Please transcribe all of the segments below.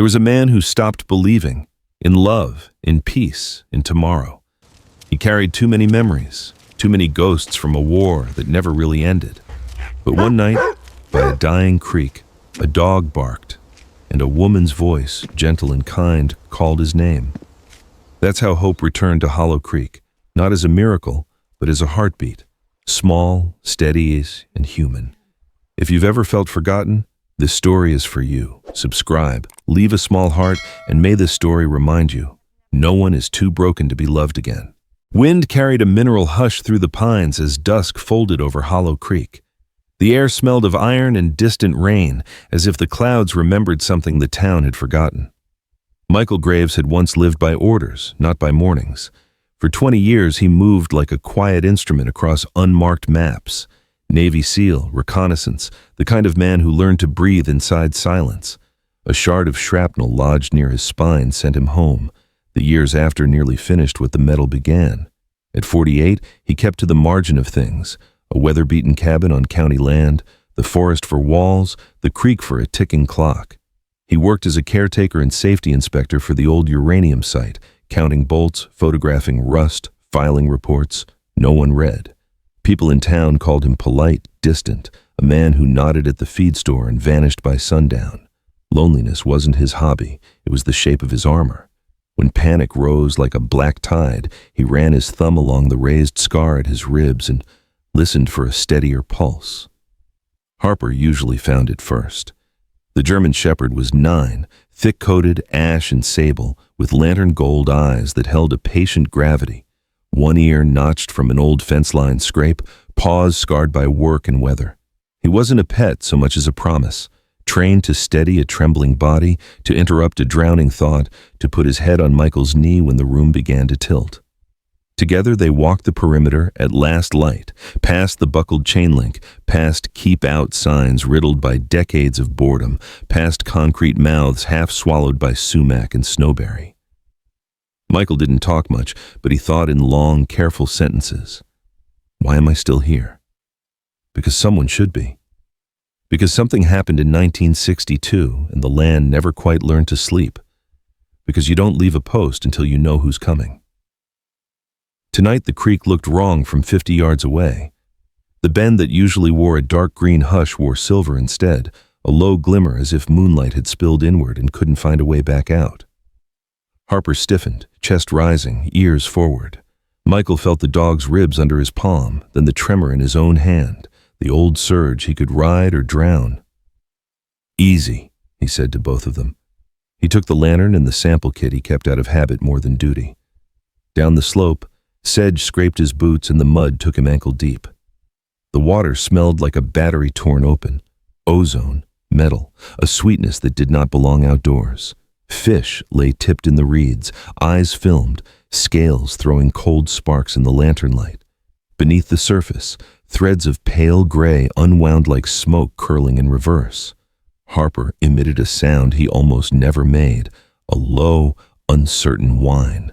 There was a man who stopped believing in love, in peace, in tomorrow. He carried too many memories, too many ghosts from a war that never really ended. But one night, by a dying creek, a dog barked, and a woman's voice, gentle and kind, called his name. That's how hope returned to Hollow Creek, not as a miracle, but as a heartbeat, small, steady, and human. If you've ever felt forgotten, this story is for you. Subscribe, leave a small heart, and may this story remind you, no one is too broken to be loved again. Wind carried a mineral hush through the pines as dusk folded over Hollow Creek. The air smelled of iron and distant rain, as if the clouds remembered something the town had forgotten. Michael Graves had once lived by orders, not by mornings. For 20 years, he moved like a quiet instrument across unmarked maps. Navy SEAL, reconnaissance, the kind of man who learned to breathe inside silence. A shard of shrapnel lodged near his spine sent him home, the years after nearly finished what the medal began. At 48, he kept to the margin of things, a weather-beaten cabin on county land, the forest for walls, the creek for a ticking clock. He worked as a caretaker and safety inspector for the old uranium site, counting bolts, photographing rust, filing reports. No one read. People in town called him polite, distant, a man who nodded at the feed store and vanished by sundown. Loneliness wasn't his hobby, it was the shape of his armor. When panic rose like a black tide, he ran his thumb along the raised scar at his ribs and listened for a steadier pulse. Harper usually found it first. The German Shepherd was 9, thick-coated, ash and sable, with lantern gold eyes that held a patient gravity. One ear notched from an old fence line scrape, paws scarred by work and weather. He wasn't a pet so much as a promise, trained to steady a trembling body, to interrupt a drowning thought, to put his head on Michael's knee when the room began to tilt. Together they walked the perimeter at last light, past the buckled chain link, past keep out signs riddled by decades of boredom, past concrete mouths half swallowed by sumac and snowberry. Michael didn't talk much, but he thought in long, careful sentences. Why am I still here? Because someone should be. Because something happened in 1962 and the land never quite learned to sleep. Because you don't leave a post until you know who's coming. Tonight the creek looked wrong from 50 yards away. The bend that usually wore a dark green hush wore silver instead, a low glimmer as if moonlight had spilled inward and couldn't find a way back out. Harper stiffened, chest rising, ears forward. Michael felt the dog's ribs under his palm, then the tremor in his own hand, the old surge he could ride or drown. Easy, he said to both of them. He took the lantern and the sample kit he kept out of habit more than duty. Down the slope, sedge scraped his boots and the mud took him ankle deep. The water smelled like a battery torn open. Ozone, metal, a sweetness that did not belong outdoors. Fish lay tipped in the reeds, eyes filmed, scales throwing cold sparks in the lantern light. Beneath the surface, threads of pale gray unwound like smoke curling in reverse. Harper emitted a sound he almost never made, a low, uncertain whine.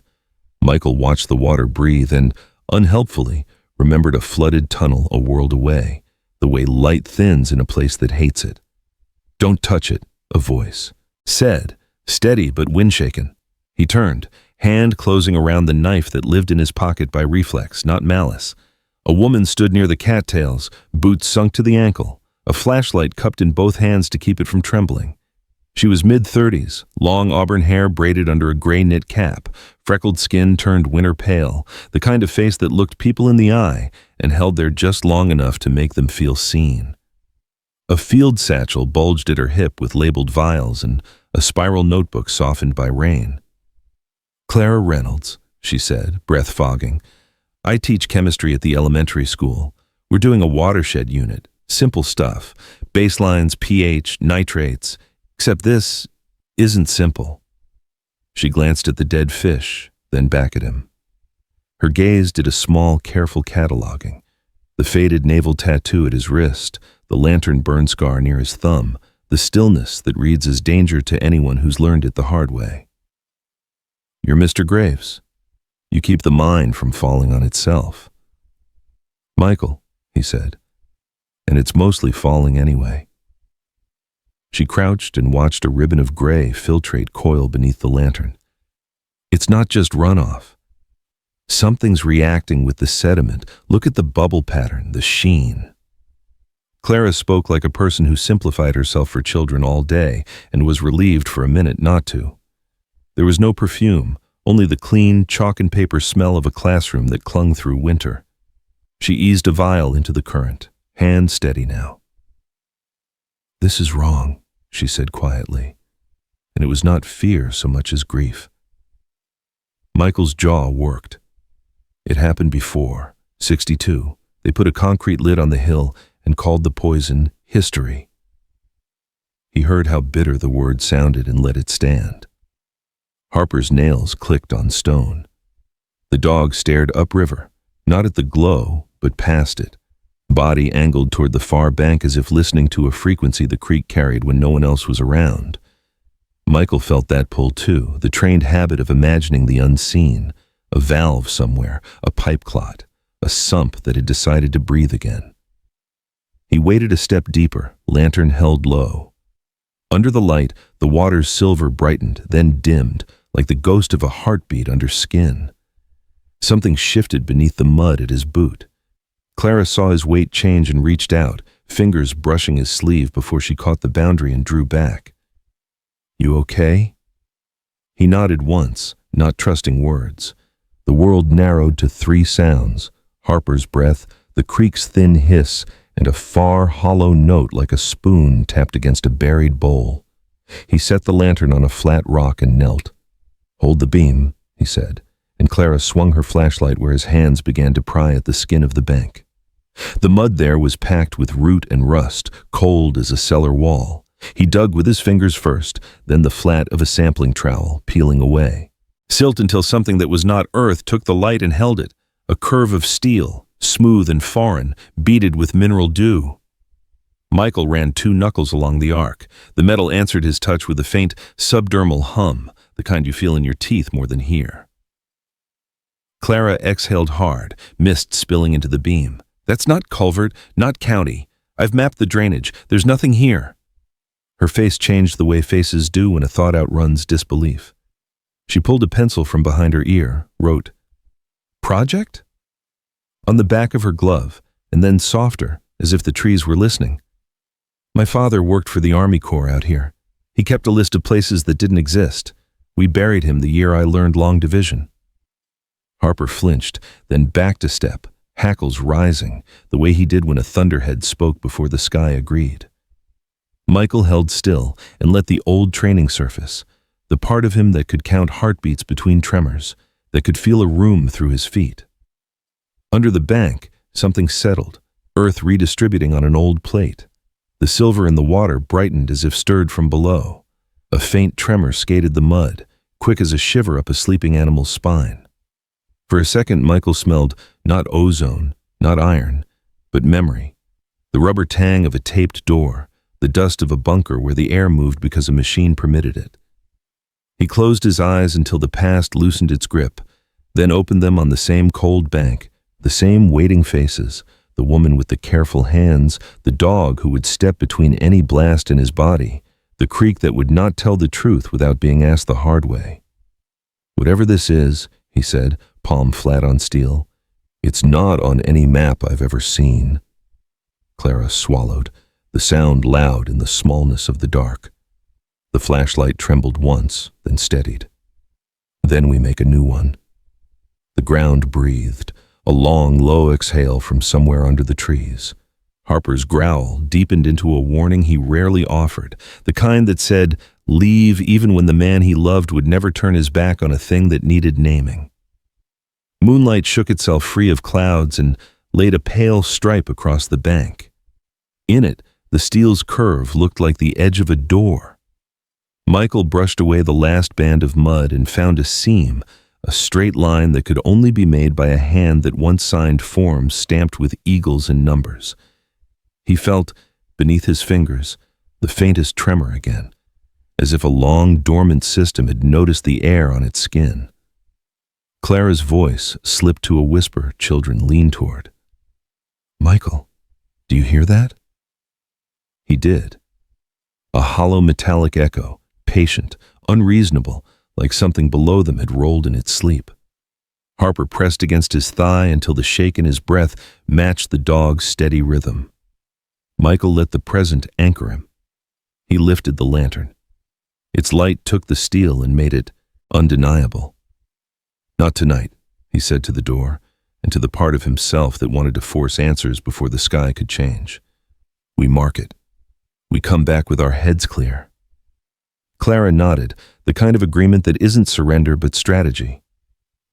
Michael watched the water breathe and, unhelpfully, remembered a flooded tunnel a world away, the way light thins in a place that hates it. Don't touch it, a voice said, steady but wind-shaken. He turned, hand closing around the knife that lived in his pocket by reflex, not malice. A woman stood near the cattails, boots sunk to the ankle, a flashlight cupped in both hands to keep it from trembling. She was mid-30s, long auburn hair braided under a gray knit cap, freckled skin turned winter pale, the kind of face that looked people in the eye and held there just long enough to make them feel seen. A field satchel bulged at her hip with labeled vials and a spiral notebook softened by rain. Clara Reynolds, she said, breath fogging. I teach chemistry at the elementary school. We're doing a watershed unit, simple stuff, baselines, pH, nitrates. Except this isn't simple. She glanced at the dead fish, then back at him. Her gaze did a small, careful cataloging. The faded naval tattoo at his wrist, the lantern burn scar near his thumb, the stillness that reads as danger to anyone who's learned it the hard way. You're Mr. Graves. You keep the mind from falling on itself. Michael, he said, and it's mostly falling anyway. She crouched and watched a ribbon of gray filtrate coil beneath the lantern. It's not just runoff. Something's reacting with the sediment. Look at the bubble pattern, the sheen. Clara spoke like a person who simplified herself for children all day and was relieved for a minute not to. There was no perfume, only the clean, chalk and paper smell of a classroom that clung through winter. She eased a vial into the current, hand steady now. "This is wrong," she said quietly, and it was not fear so much as grief. Michael's jaw worked. It happened before, 62. They put a concrete lid on the hill and called the poison history. He heard how bitter the word sounded and let it stand. Harper's nails clicked on stone. The dog stared upriver, not at the glow, but past it, body angled toward the far bank as if listening to a frequency the creek carried when no one else was around. Michael felt that pull too, the trained habit of imagining the unseen, a valve somewhere, a pipe clot, a sump that had decided to breathe again. He waded a step deeper, lantern held low. Under the light, the water's silver brightened, then dimmed, like the ghost of a heartbeat under skin. Something shifted beneath the mud at his boot. Clara saw his weight change and reached out, fingers brushing his sleeve before she caught the boundary and drew back. "You okay?" He nodded once, not trusting words. The world narrowed to 3 sounds: Harper's breath, the creek's thin hiss, and a far, hollow note like a spoon tapped against a buried bowl. He set the lantern on a flat rock and knelt. "Hold the beam," he said, and Clara swung her flashlight where his hands began to pry at the skin of the bank. The mud there was packed with root and rust, cold as a cellar wall. He dug with his fingers first, then the flat of a sampling trowel, peeling away. Silt until something that was not earth took the light and held it, a curve of steel, smooth and foreign, beaded with mineral dew. Michael ran 2 knuckles along the arc. The metal answered his touch with a faint subdermal hum, the kind you feel in your teeth more than hear. Clara exhaled hard, mist spilling into the beam. "That's not culvert, not county. I've mapped the drainage. There's nothing here." Her face changed the way faces do when a thought outruns disbelief. She pulled a pencil from behind her ear, wrote, "Project?" on the back of her glove, and then softer, as if the trees were listening. "My father worked for the Army Corps out here. He kept a list of places that didn't exist. We buried him the year I learned long division." Harper flinched, then backed a step, hackles rising, the way he did when a thunderhead spoke before the sky agreed. Michael held still and let the old training surface, the part of him that could count heartbeats between tremors, that could feel a room through his feet. Under the bank, something settled, earth redistributing on an old plate. The silver in the water brightened as if stirred from below. A faint tremor skated the mud, quick as a shiver up a sleeping animal's spine. For a second, Michael smelled not ozone, not iron, but memory. The rubber tang of a taped door, the dust of a bunker where the air moved because a machine permitted it. He closed his eyes until the past loosened its grip, then opened them on the same cold bank, the same waiting faces, the woman with the careful hands, the dog who would step between any blast in his body, the creek that would not tell the truth without being asked the hard way. "Whatever this is," he said, palm flat on steel, "it's not on any map I've ever seen." Clara swallowed, the sound loud in the smallness of the dark. The flashlight trembled once, then steadied. "Then we make a new one." The ground breathed, a long, low exhale from somewhere under the trees. Harper's growl deepened into a warning he rarely offered, the kind that said, leave even when the man he loved would never turn his back on a thing that needed naming. Moonlight shook itself free of clouds and laid a pale stripe across the bank. In it, the steel's curve looked like the edge of a door. Michael brushed away the last band of mud and found a seam, a straight line that could only be made by a hand that once signed forms stamped with eagles and numbers. He felt, beneath his fingers, the faintest tremor again, as if a long, dormant system had noticed the air on its skin. Clara's voice slipped to a whisper children leaned toward. "Michael, do you hear that?" He did. A hollow metallic echo, patient, unreasonable, like something below them had rolled in its sleep. Harper pressed against his thigh until the shake in his breath matched the dog's steady rhythm. Michael let the present anchor him. He lifted the lantern. Its light took the steel and made it undeniable. "Not tonight," he said to the door, and to the part of himself that wanted to force answers before the sky could change. "We mark it. We come back with our heads clear." Clara nodded, the kind of agreement that isn't surrender but strategy.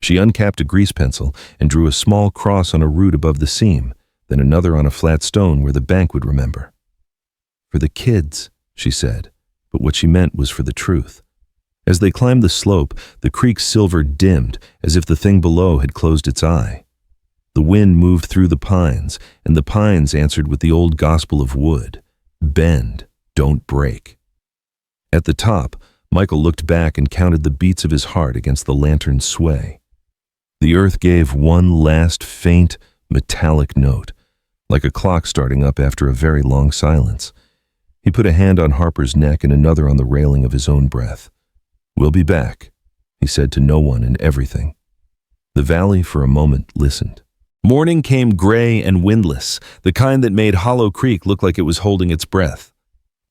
She uncapped a grease pencil and drew a small cross on a root above the seam, then another on a flat stone where the bank would remember. "For the kids," she said, but what she meant was for the truth. As they climbed the slope, the creek's silver dimmed as if the thing below had closed its eye. The wind moved through the pines, and the pines answered with the old gospel of wood: bend, don't break. At the top, Michael looked back and counted the beats of his heart against the lantern's sway. The earth gave one last faint, metallic note, like a clock starting up after a very long silence. He put a hand on Harper's neck and another on the railing of his own breath. "We'll be back," he said to no one and everything. The valley for a moment listened. Morning came gray and windless, the kind that made Hollow Creek look like it was holding its breath.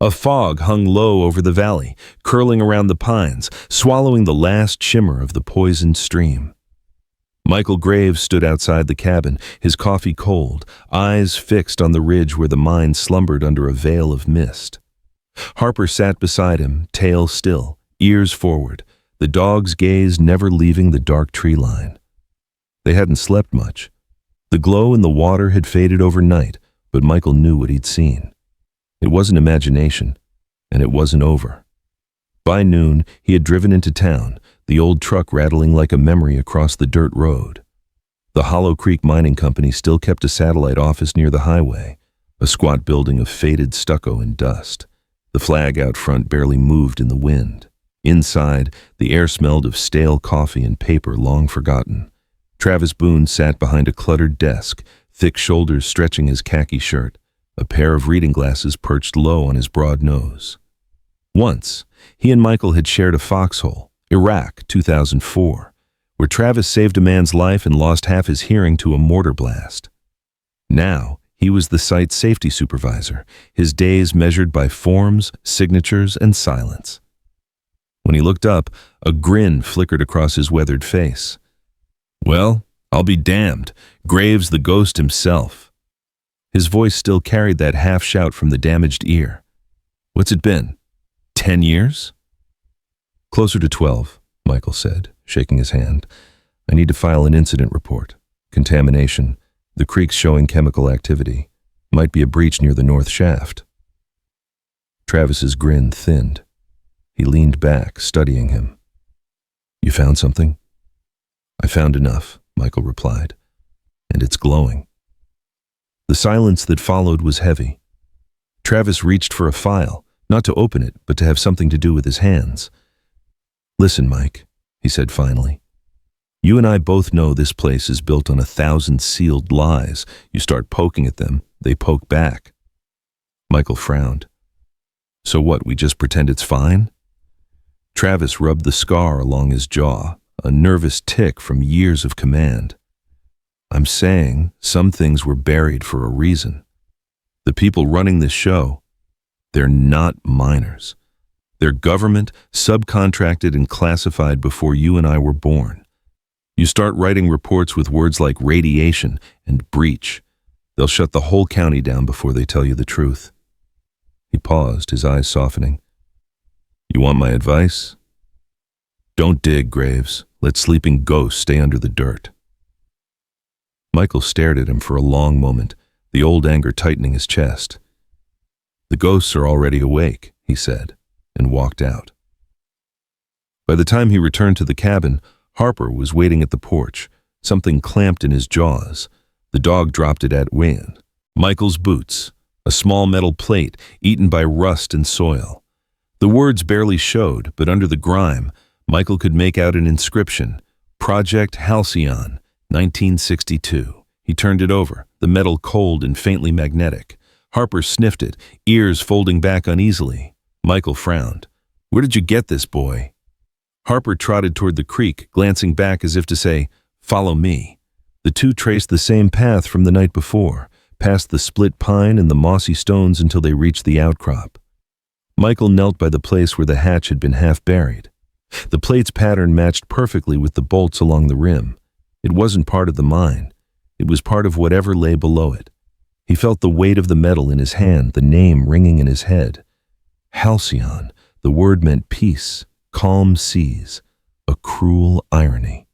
A fog hung low over the valley, curling around the pines, swallowing the last shimmer of the poisoned stream. Michael Graves stood outside the cabin, his coffee cold, eyes fixed on the ridge where the mine slumbered under a veil of mist. Harper sat beside him, tail still, ears forward, the dog's gaze never leaving the dark tree line. They hadn't slept much. The glow in the water had faded overnight, but Michael knew what he'd seen. It wasn't imagination, and it wasn't over. By noon, he had driven into town, the old truck rattling like a memory across the dirt road. The Hollow Creek Mining Company still kept a satellite office near the highway, a squat building of faded stucco and dust. The flag out front barely moved in the wind. Inside, the air smelled of stale coffee and paper long forgotten. Travis Boone sat behind a cluttered desk, thick shoulders stretching his khaki shirt, a pair of reading glasses perched low on his broad nose. Once, he and Michael had shared a foxhole, Iraq, 2004, where Travis saved a man's life and lost half his hearing to a mortar blast. Now, he was the site's safety supervisor, his days measured by forms, signatures, and silence. When he looked up, a grin flickered across his weathered face. "Well, I'll be damned. Graves the ghost himself." His voice still carried that half-shout from the damaged ear. "What's it been? 10 years?" "Closer to 12, Michael said, shaking his hand. "I need to file an incident report. Contamination. The creek's showing chemical activity. Might be a breach near the north shaft." Travis's grin thinned. He leaned back, studying him. "You found something?" "I found enough," Michael replied. "And it's glowing." The silence that followed was heavy. Travis reached for a file, not to open it, but to have something to do with his hands. "Listen, Mike," he said finally. "You and I both know this place is built on 1,000 sealed lies. You start poking at them, they poke back." Michael frowned. "So what, we just pretend it's fine?" Travis rubbed the scar along his jaw, a nervous tick from years of command. "I'm saying some things were buried for a reason. The people running this show, they're not miners. They're government, subcontracted and classified before you and I were born. You start writing reports with words like radiation and breach. They'll shut the whole county down before they tell you the truth." He paused, his eyes softening. "You want my advice? Don't dig, Graves. Let sleeping ghosts stay under the dirt." Michael stared at him for a long moment, the old anger tightening his chest. "The ghosts are already awake," he said, and walked out. By the time he returned to the cabin, Harper was waiting at the porch, something clamped in his jaws. The dog dropped it at Wayne. Michael's boots, a small metal plate eaten by rust and soil. The words barely showed, but under the grime, Michael could make out an inscription, Project Halcyon, 1962. He turned it over, the metal cold and faintly magnetic. Harper sniffed it, ears folding back uneasily. Michael frowned. Where did you get this, boy? Harper trotted toward the creek, glancing back as if to say, Follow me. The two traced the same path from the night before, past the split pine and the mossy stones until they reached the outcrop. Michael knelt by the place where the hatch had been half buried. The plate's pattern matched perfectly with the bolts along the rim. It wasn't part of the mine. It was part of whatever lay below it. He felt the weight of the metal in his hand, the name ringing in his head. Halcyon, the word meant peace, calm seas, a cruel irony.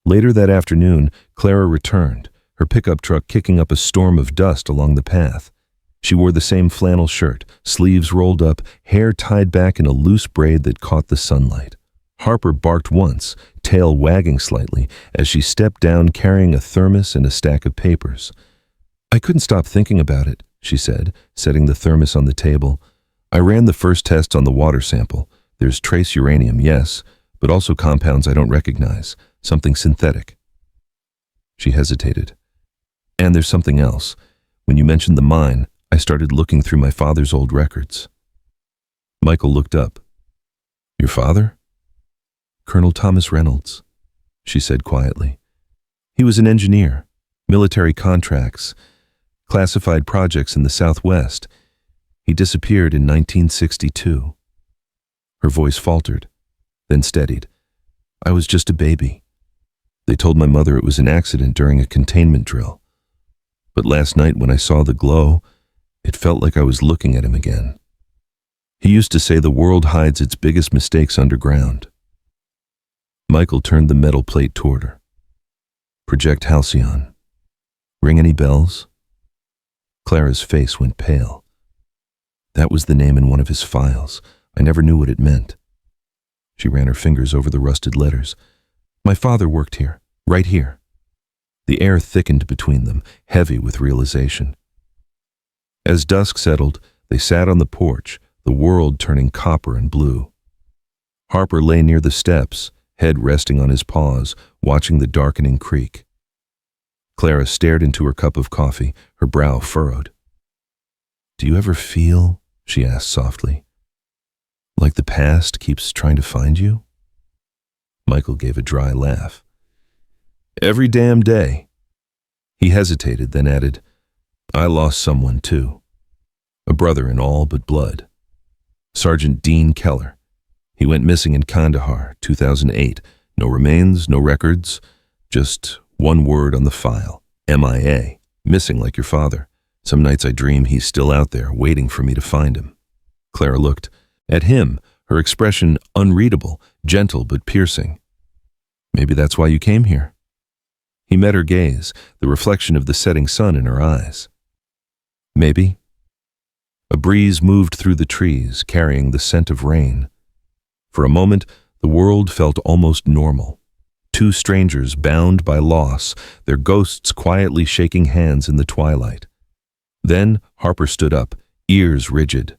Later that afternoon, Clara returned, her pickup truck kicking up a storm of dust along the path. She wore the same flannel shirt, sleeves rolled up, hair tied back in a loose braid that caught the sunlight. Harper barked once, tail wagging slightly, as she stepped down carrying a thermos and a stack of papers. I couldn't stop thinking about it, she said, setting the thermos on the table. I ran the first test on the water sample. There's trace uranium, yes, but also compounds I don't recognize, something synthetic. She hesitated. And there's something else. When you mentioned the mine, I started looking through my father's old records. Michael looked up. Your father? Colonel Thomas Reynolds, she said quietly. He was an engineer, military contracts, classified projects in the Southwest. He disappeared in 1962. Her voice faltered, then steadied. I was just a baby. They told my mother it was an accident during a containment drill. But last night when I saw the glow, it felt like I was looking at him again. He used to say the world hides its biggest mistakes underground. Michael turned the metal plate toward her. Project Halcyon. Ring any bells? Clara's face went pale. That was the name in one of his files. I never knew what it meant. She ran her fingers over the rusted letters. My father worked here, right here. The air thickened between them, heavy with realization. As dusk settled, they sat on the porch, the world turning copper and blue. Harper lay near the steps, head resting on his paws, watching the darkening creek. Clara stared into her cup of coffee, her brow furrowed. Do you ever feel, she asked softly, like the past keeps trying to find you? Michael gave a dry laugh. Every damn day. He hesitated, then added, I lost someone too. A brother in all but blood. Sergeant Dean Keller. He went missing in Kandahar, 2008. No remains, no records, just one word on the file. MIA. Missing like your father. Some nights I dream he's still out there, waiting for me to find him. Clara looked at him, her expression unreadable, gentle but piercing. Maybe that's why you came here. He met her gaze, the reflection of the setting sun in her eyes. Maybe. A breeze moved through the trees, carrying the scent of rain. For a moment, the world felt almost normal. Two strangers bound by loss, their ghosts quietly shaking hands in the twilight. Then Harper stood up, ears rigid.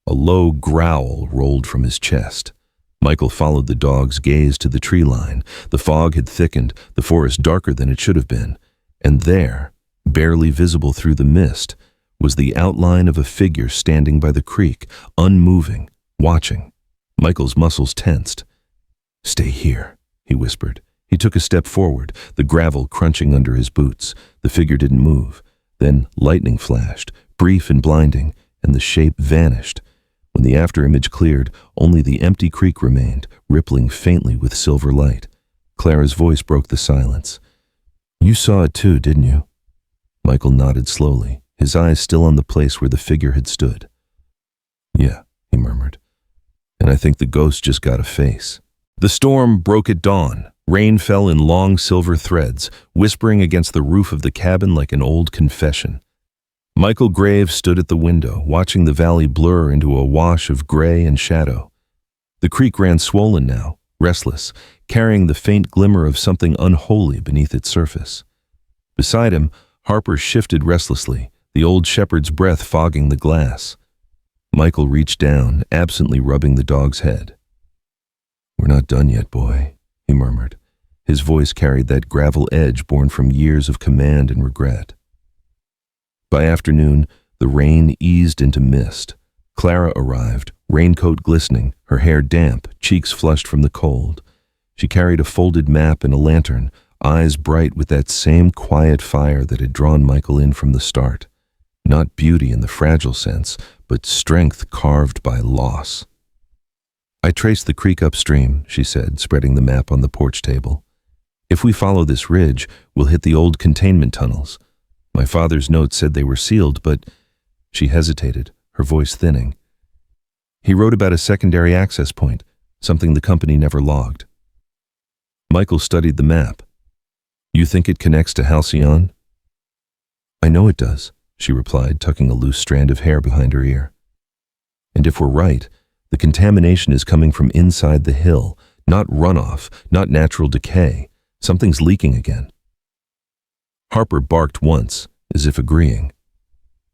A low growl rolled from his chest. Michael followed the dog's gaze to the tree line. The fog had thickened, the forest darker than it should have been. And there, barely visible through the mist, was the outline of a figure standing by the creek, unmoving, watching. Michael's muscles tensed. Stay here, he whispered. He took a step forward, the gravel crunching under his boots. The figure didn't move. Then lightning flashed, brief and blinding, and the shape vanished. When the afterimage cleared, only the empty creek remained, rippling faintly with silver light. Clara's voice broke the silence. You saw it too, didn't you? Michael nodded slowly, his eyes still on the place where the figure had stood. Yeah, he murmured. And I think the ghost just got a face. The storm broke at dawn. Rain fell in long silver threads, whispering against the roof of the cabin like an old confession. Michael Graves stood at the window, watching the valley blur into a wash of gray and shadow. The creek ran swollen now, restless, carrying the faint glimmer of something unholy beneath its surface. Beside him, Harper shifted restlessly, the old shepherd's breath fogging the glass. Michael reached down, absently rubbing the dog's head. We're not done yet, boy, he murmured. His voice carried that gravel edge born from years of command and regret. By afternoon, the rain eased into mist. Clara arrived, raincoat glistening, her hair damp, cheeks flushed from the cold. She carried a folded map and a lantern, eyes bright with that same quiet fire that had drawn Michael in from the start. Not beauty in the fragile sense, but strength carved by loss. "I traced the creek upstream," she said, spreading the map on the porch table. "If we follow this ridge, we'll hit the old containment tunnels. My father's note said they were sealed, but—" She hesitated, her voice thinning. "He wrote about a secondary access point, something the company never logged." Michael studied the map. "You think it connects to Halcyon?" "I know it does," she replied, tucking a loose strand of hair behind her ear. "And if we're right, the contamination is coming from inside the hill, not runoff, not natural decay. Something's leaking again." Harper barked once, as if agreeing.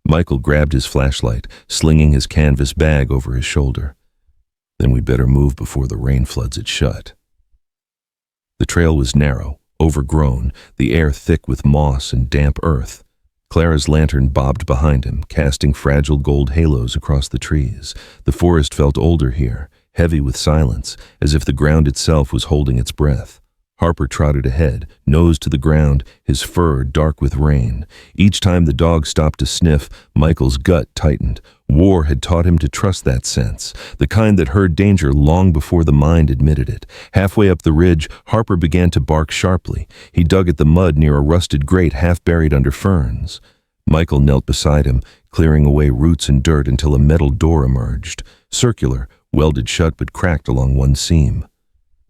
Michael grabbed his flashlight, slinging his canvas bag over his shoulder. "Then we better move before the rain floods it shut." The trail was narrow, overgrown, the air thick with moss and damp earth. Clara's lantern bobbed behind him, casting fragile gold halos across the trees. The forest felt older here, heavy with silence, as if the ground itself was holding its breath. Harper trotted ahead, nose to the ground, his fur dark with rain. Each time the dog stopped to sniff, Michael's gut tightened. War had taught him to trust that sense, the kind that heard danger long before the mind admitted it. Halfway up the ridge, Harper began to bark sharply. He dug at the mud near a rusted grate half buried under ferns. Michael knelt beside him, clearing away roots and dirt until a metal door emerged, circular, welded shut but cracked along one seam.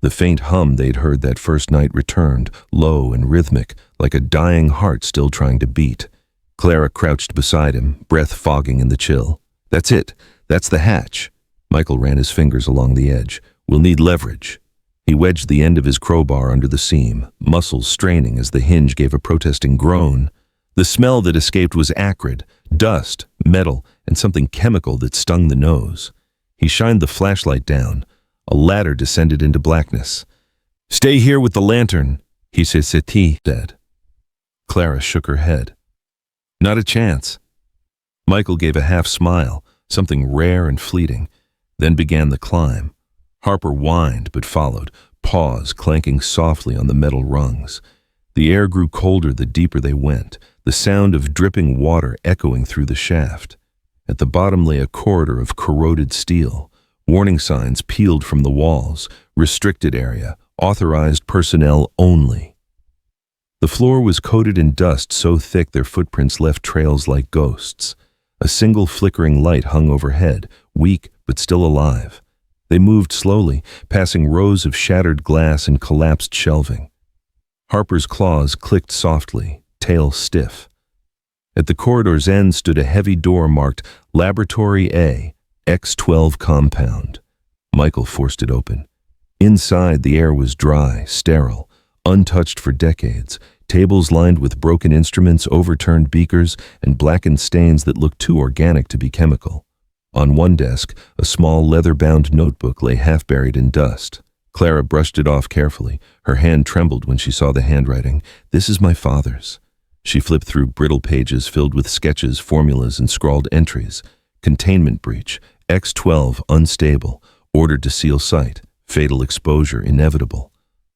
The faint hum they'd heard that first night returned, low and rhythmic, like a dying heart still trying to beat. Clara crouched beside him, breath fogging in the chill. "That's it. That's the hatch." Michael ran his fingers along the edge. "We'll need leverage." He wedged the end of his crowbar under the seam, muscles straining as the hinge gave a protesting groan. The smell that escaped was acrid, dust, metal, and something chemical that stung the nose. He shined the flashlight down. A ladder descended into blackness. "Stay here with the lantern," he said. Clara shook her head. "Not a chance." Michael gave a half smile, something rare and fleeting, then began the climb. Harper whined but followed, paws clanking softly on the metal rungs. The air grew colder the deeper they went, the sound of dripping water echoing through the shaft. At the bottom lay a corridor of corroded steel. Warning signs peeled from the walls, restricted area, authorized personnel only. The floor was coated in dust so thick their footprints left trails like ghosts. A single flickering light hung overhead, weak but still alive. They moved slowly, passing rows of shattered glass and collapsed shelving. Harper's claws clicked softly, tail stiff. At the corridor's end stood a heavy door marked Laboratory A, X-12 compound. Michael forced it open. Inside, the air was dry, sterile, untouched for decades. Tables lined with broken instruments, overturned beakers, and blackened stains that looked too organic to be chemical. On one desk, a small leather-bound notebook lay half-buried in dust. Clara brushed it off carefully. Her hand trembled when she saw the handwriting. "This is my father's." She flipped through brittle pages filled with sketches, formulas, and scrawled entries. Containment breach. X-12 unstable, ordered to seal site, fatal exposure inevitable.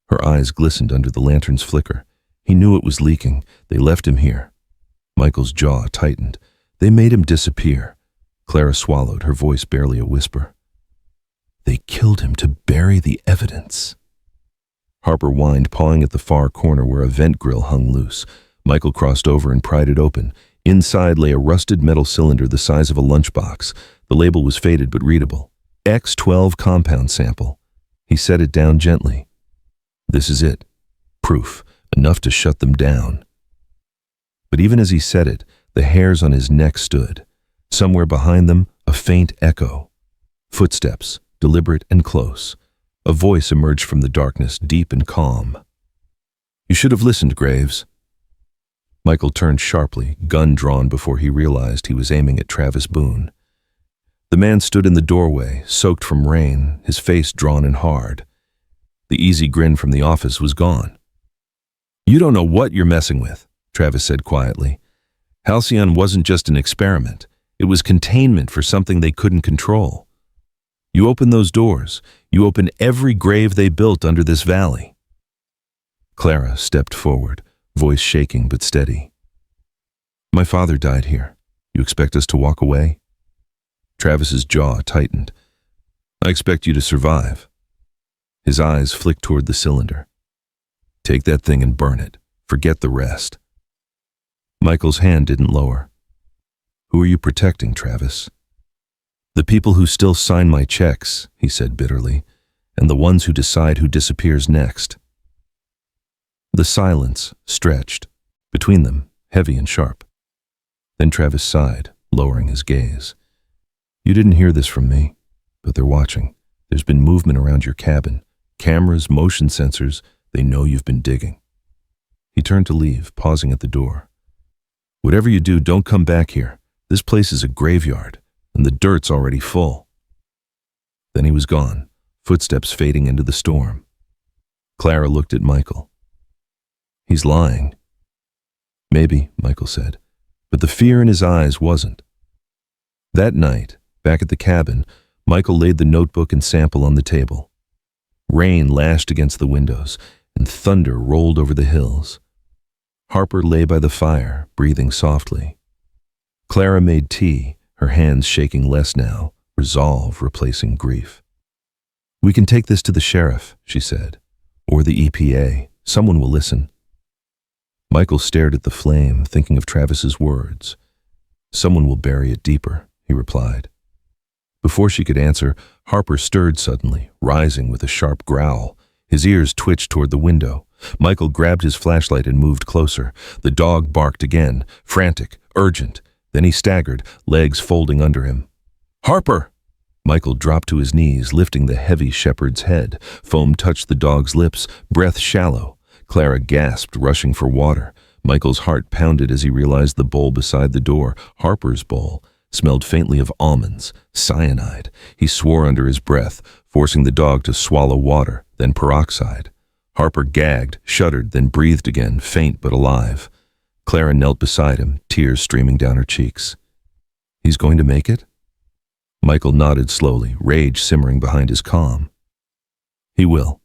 Her eyes glistened under the lantern's flicker. He knew it was leaking. They left him here. Michael's jaw tightened. They made him disappear. Clara swallowed, her voice barely a whisper. "They killed him to bury the evidence." Harper whined, pawing at the far corner where a vent grill hung loose. Michael crossed over and pried it open. Inside lay a rusted metal cylinder the size of a lunchbox. The label was faded but readable. X-12 compound sample. He set it down gently. "This is it. Proof. Enough to shut them down." But even as he said it, the hairs on his neck stood. Somewhere behind them, a faint echo. Footsteps, deliberate and close. A voice emerged from the darkness, deep and calm. "You should have listened, Graves." Michael turned sharply, gun drawn before he realized he was aiming at Travis Boone. The man stood in the doorway, soaked from rain, his face drawn and hard. The easy grin from the office was gone. "You don't know what you're messing with," Travis said quietly. "Halcyon wasn't just an experiment. It was containment for something they couldn't control." You open those doors. You open every grave they built under this valley." Clara stepped forward, voice shaking but steady. "My father died here. You expect us to walk away?" Travis's jaw tightened. "I expect you to survive." His eyes flicked toward the cylinder. "Take that thing and burn it. Forget the rest." Michael's hand didn't lower. "Who are you protecting, Travis?" "The people who still sign my checks," he said bitterly, "and the ones who decide who disappears next." The silence stretched, between them, heavy and sharp. Then Travis sighed, lowering his gaze. "You didn't hear this from me, but they're watching. There's been movement around your cabin. Cameras, motion sensors. They know you've been digging." He turned to leave, pausing at the door. "Whatever you do, don't come back here. This place is a graveyard, and the dirt's already full." Then he was gone, footsteps fading into the storm. Clara looked at Michael. "He's lying." "Maybe," Michael said, but the fear in his eyes wasn't. That night, back at the cabin, Michael laid the notebook and sample on the table. Rain lashed against the windows, and thunder rolled over the hills. Harper lay by the fire, breathing softly. Clara made tea, her hands shaking less now, resolve replacing grief. "We can take this to the sheriff," she said, "or the EPA. Someone will listen." Michael stared at the flame, thinking of Travis's words. "Someone will bury it deeper," he replied. Before she could answer, Harper stirred suddenly, rising with a sharp growl. His ears twitched toward the window. Michael grabbed his flashlight and moved closer. The dog barked again, frantic, urgent. Then he staggered, legs folding under him. "Harper!" Michael dropped to his knees, lifting the heavy shepherd's head. Foam touched the dog's lips, breath shallow. Clara gasped, rushing for water. Michael's heart pounded as he realized the bowl beside the door, Harper's bowl, smelled faintly of almonds, cyanide. He swore under his breath, forcing the dog to swallow water, then peroxide. Harper gagged, shuddered, then breathed again, faint but alive. Clara knelt beside him, tears streaming down her cheeks. "He's going to make it?" Michael nodded slowly, rage simmering behind his calm. "He will."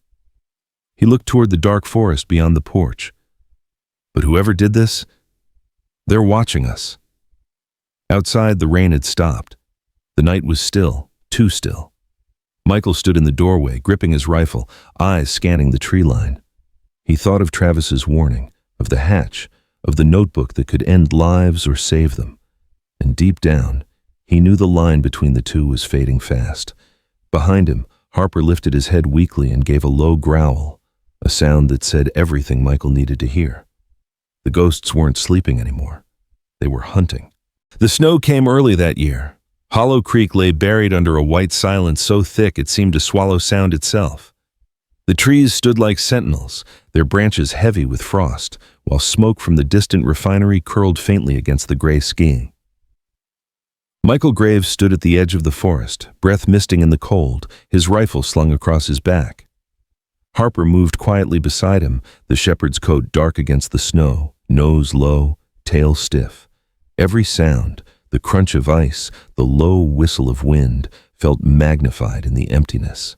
He looked toward the dark forest beyond the porch. "But whoever did this, they're watching us." Outside, the rain had stopped. The night was still, too still. Michael stood in the doorway, gripping his rifle, eyes scanning the tree line. He thought of Travis's warning, of the hatch, of the notebook that could end lives or save them. And deep down, he knew the line between the two was fading fast. Behind him, Harper lifted his head weakly and gave a low growl, a sound that said everything Michael needed to hear. The ghosts weren't sleeping anymore. They were hunting. The snow came early that year. Hollow Creek lay buried under a white silence so thick it seemed to swallow sound itself. The trees stood like sentinels, their branches heavy with frost, while smoke from the distant refinery curled faintly against the gray skiing. Michael Graves stood at the edge of the forest, breath misting in the cold, his rifle slung across his back. Harper moved quietly beside him, the shepherd's coat dark against the snow, nose low, tail stiff. Every sound, the crunch of ice, the low whistle of wind, felt magnified in the emptiness.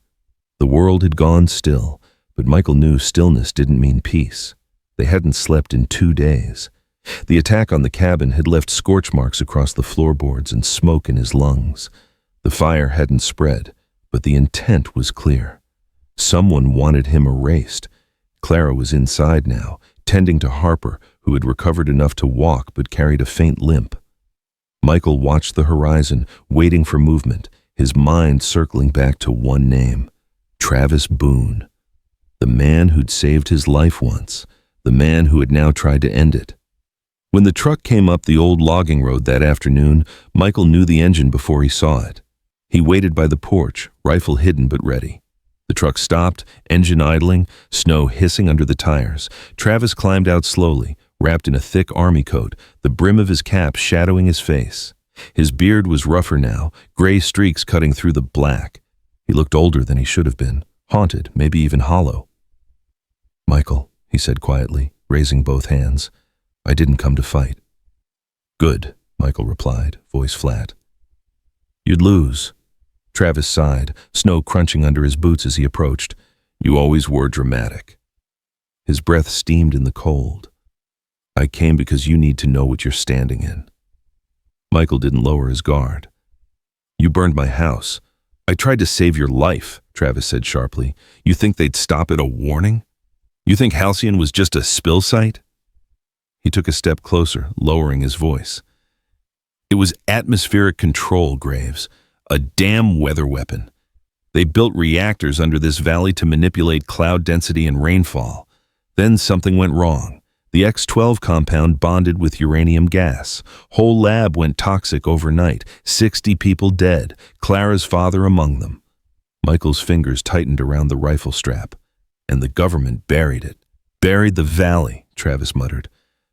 The world had gone still, but Michael knew stillness didn't mean peace. They hadn't slept in 2 days. The attack on the cabin had left scorch marks across the floorboards and smoke in his lungs. The fire hadn't spread, but the intent was clear. Someone wanted him erased. Clara was inside now, tending to Harper, who had recovered enough to walk but carried a faint limp. Michael watched the horizon, waiting for movement, his mind circling back to one name, Travis Boone. The man who'd saved his life once, the man who had now tried to end it. When the truck came up the old logging road that afternoon, Michael knew the engine before he saw it. He waited by the porch, rifle hidden but ready. The truck stopped, engine idling, snow hissing under the tires. Travis climbed out slowly, wrapped in a thick army coat, the brim of his cap shadowing his face. His beard was rougher now, gray streaks cutting through the black. He looked older than he should have been, haunted, maybe even hollow. "Michael," he said quietly, raising both hands, "I didn't come to fight." "Good," Michael replied, voice flat. "You'd lose." Travis sighed, snow crunching under his boots as he approached. You always were dramatic. His breath steamed in the cold. I came because you need to know what you're standing in. Michael didn't lower his guard. You burned my house. I tried to save your life, Travis said sharply. You think they'd stop at a warning? You think Halcyon was just a spill site? He took a step closer, lowering his voice. It was atmospheric control, Graves. A damn weather weapon. They built reactors under this valley to manipulate cloud density and rainfall. Then something went wrong. The X-12 compound bonded with uranium gas. Whole lab went toxic overnight. 60 people dead, Clara's father among them. Michael's fingers tightened around the rifle strap. And the government buried it. Buried the valley, Travis muttered.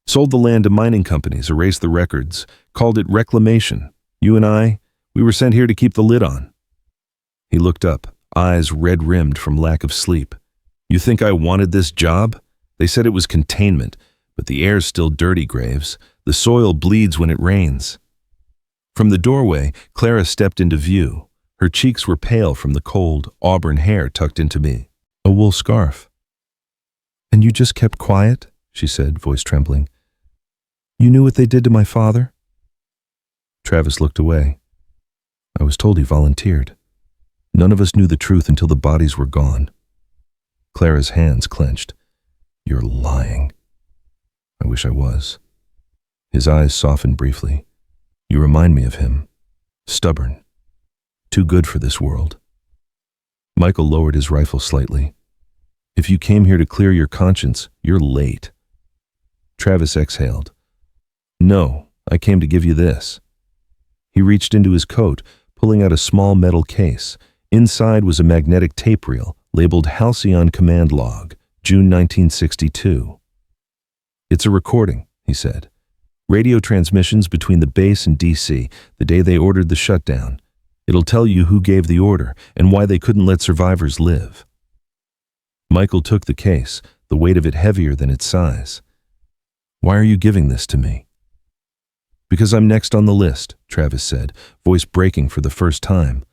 Sold the land to mining companies, erased the records, called it reclamation. You and I, we were sent here to keep the lid on. He looked up, eyes red-rimmed from lack of sleep. You think I wanted this job? They said it was containment, but the air's still dirty, Graves. The soil bleeds when it rains. From the doorway, Clara stepped into view. Her cheeks were pale from the cold, auburn hair tucked into a wool scarf. And you just kept quiet? She said, voice trembling. You knew what they did to my father? Travis looked away. I was told he volunteered. None of us knew the truth until the bodies were gone. Clara's hands clenched. You're lying. I wish I was. His eyes softened briefly. You remind me of him. Stubborn. Too good for this world. Michael lowered his rifle slightly. If you came here to clear your conscience, you're late. Travis exhaled. No, I came to give you this. He reached into his coat, pulling out a small metal case. Inside was a magnetic tape reel labeled Halcyon Command Log, June 1962. It's a recording, he said. Radio transmissions between the base and DC, the day they ordered the shutdown. It'll tell you who gave the order and why they couldn't let survivors live. Michael took the case, the weight of it heavier than its size. Why are you giving this to me? Because I'm next on the list, Travis said, voice breaking for the first time.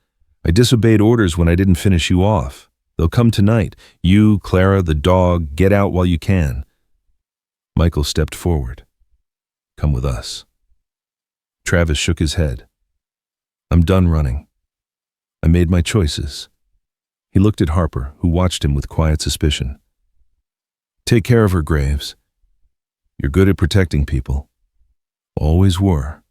I disobeyed orders when I didn't finish you off. They'll come tonight. You, Clara, the dog, get out while you can. Michael stepped forward. Come with us. Travis shook his head. I'm done running. I made my choices. He looked at Harper, who watched him with quiet suspicion. Take care of her, Graves. You're good at protecting people. Always were.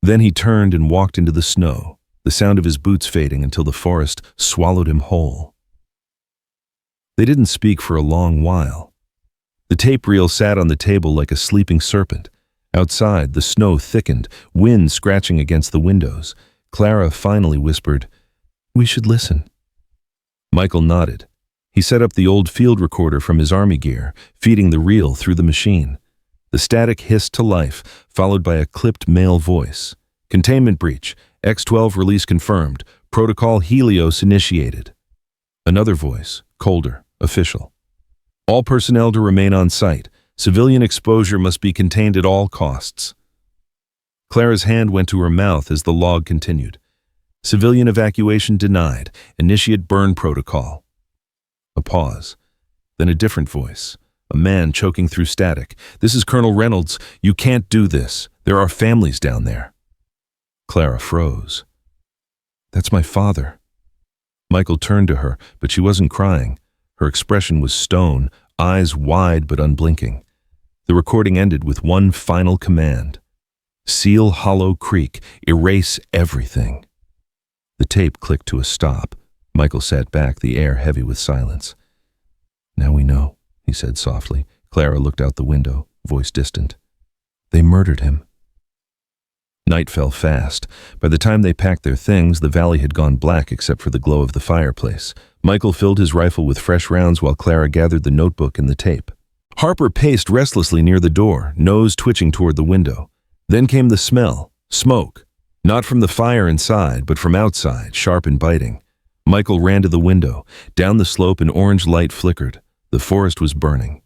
Then he turned and walked into the snow, the sound of his boots fading until the forest swallowed him whole. They didn't speak for a long while. The tape reel sat on the table like a sleeping serpent. Outside, the snow thickened, wind scratching against the windows. Clara finally whispered, We should listen. Michael nodded. He set up the old field recorder from his army gear, feeding the reel through the machine. The static hissed to life, followed by a clipped male voice. Containment breach. X-12 release confirmed. Protocol Helios initiated. Another voice, colder, official. All personnel to remain on site. Civilian exposure must be contained at all costs. Clara's hand went to her mouth as the log continued. Civilian evacuation denied. Initiate burn protocol. A pause. Then a different voice. A man choking through static. This is Colonel Reynolds. You can't do this. There are families down there. Clara froze. That's my father. Michael turned to her, but she wasn't crying. Her expression was stone, eyes wide but unblinking. The recording ended with one final command. Seal Hollow Creek. Erase everything. The tape clicked to a stop. Michael sat back, the air heavy with silence. Now we know, he said softly. Clara looked out the window, voice distant. They murdered him. Night fell fast. By the time they packed their things, the valley had gone black except for the glow of the fireplace. Michael filled his rifle with fresh rounds while Clara gathered the notebook and the tape. Harper paced restlessly near the door, nose twitching toward the window. Then came the smell, smoke. Not from the fire inside, but from outside, sharp and biting. Michael ran to the window. Down the slope, an orange light flickered. The forest was burning.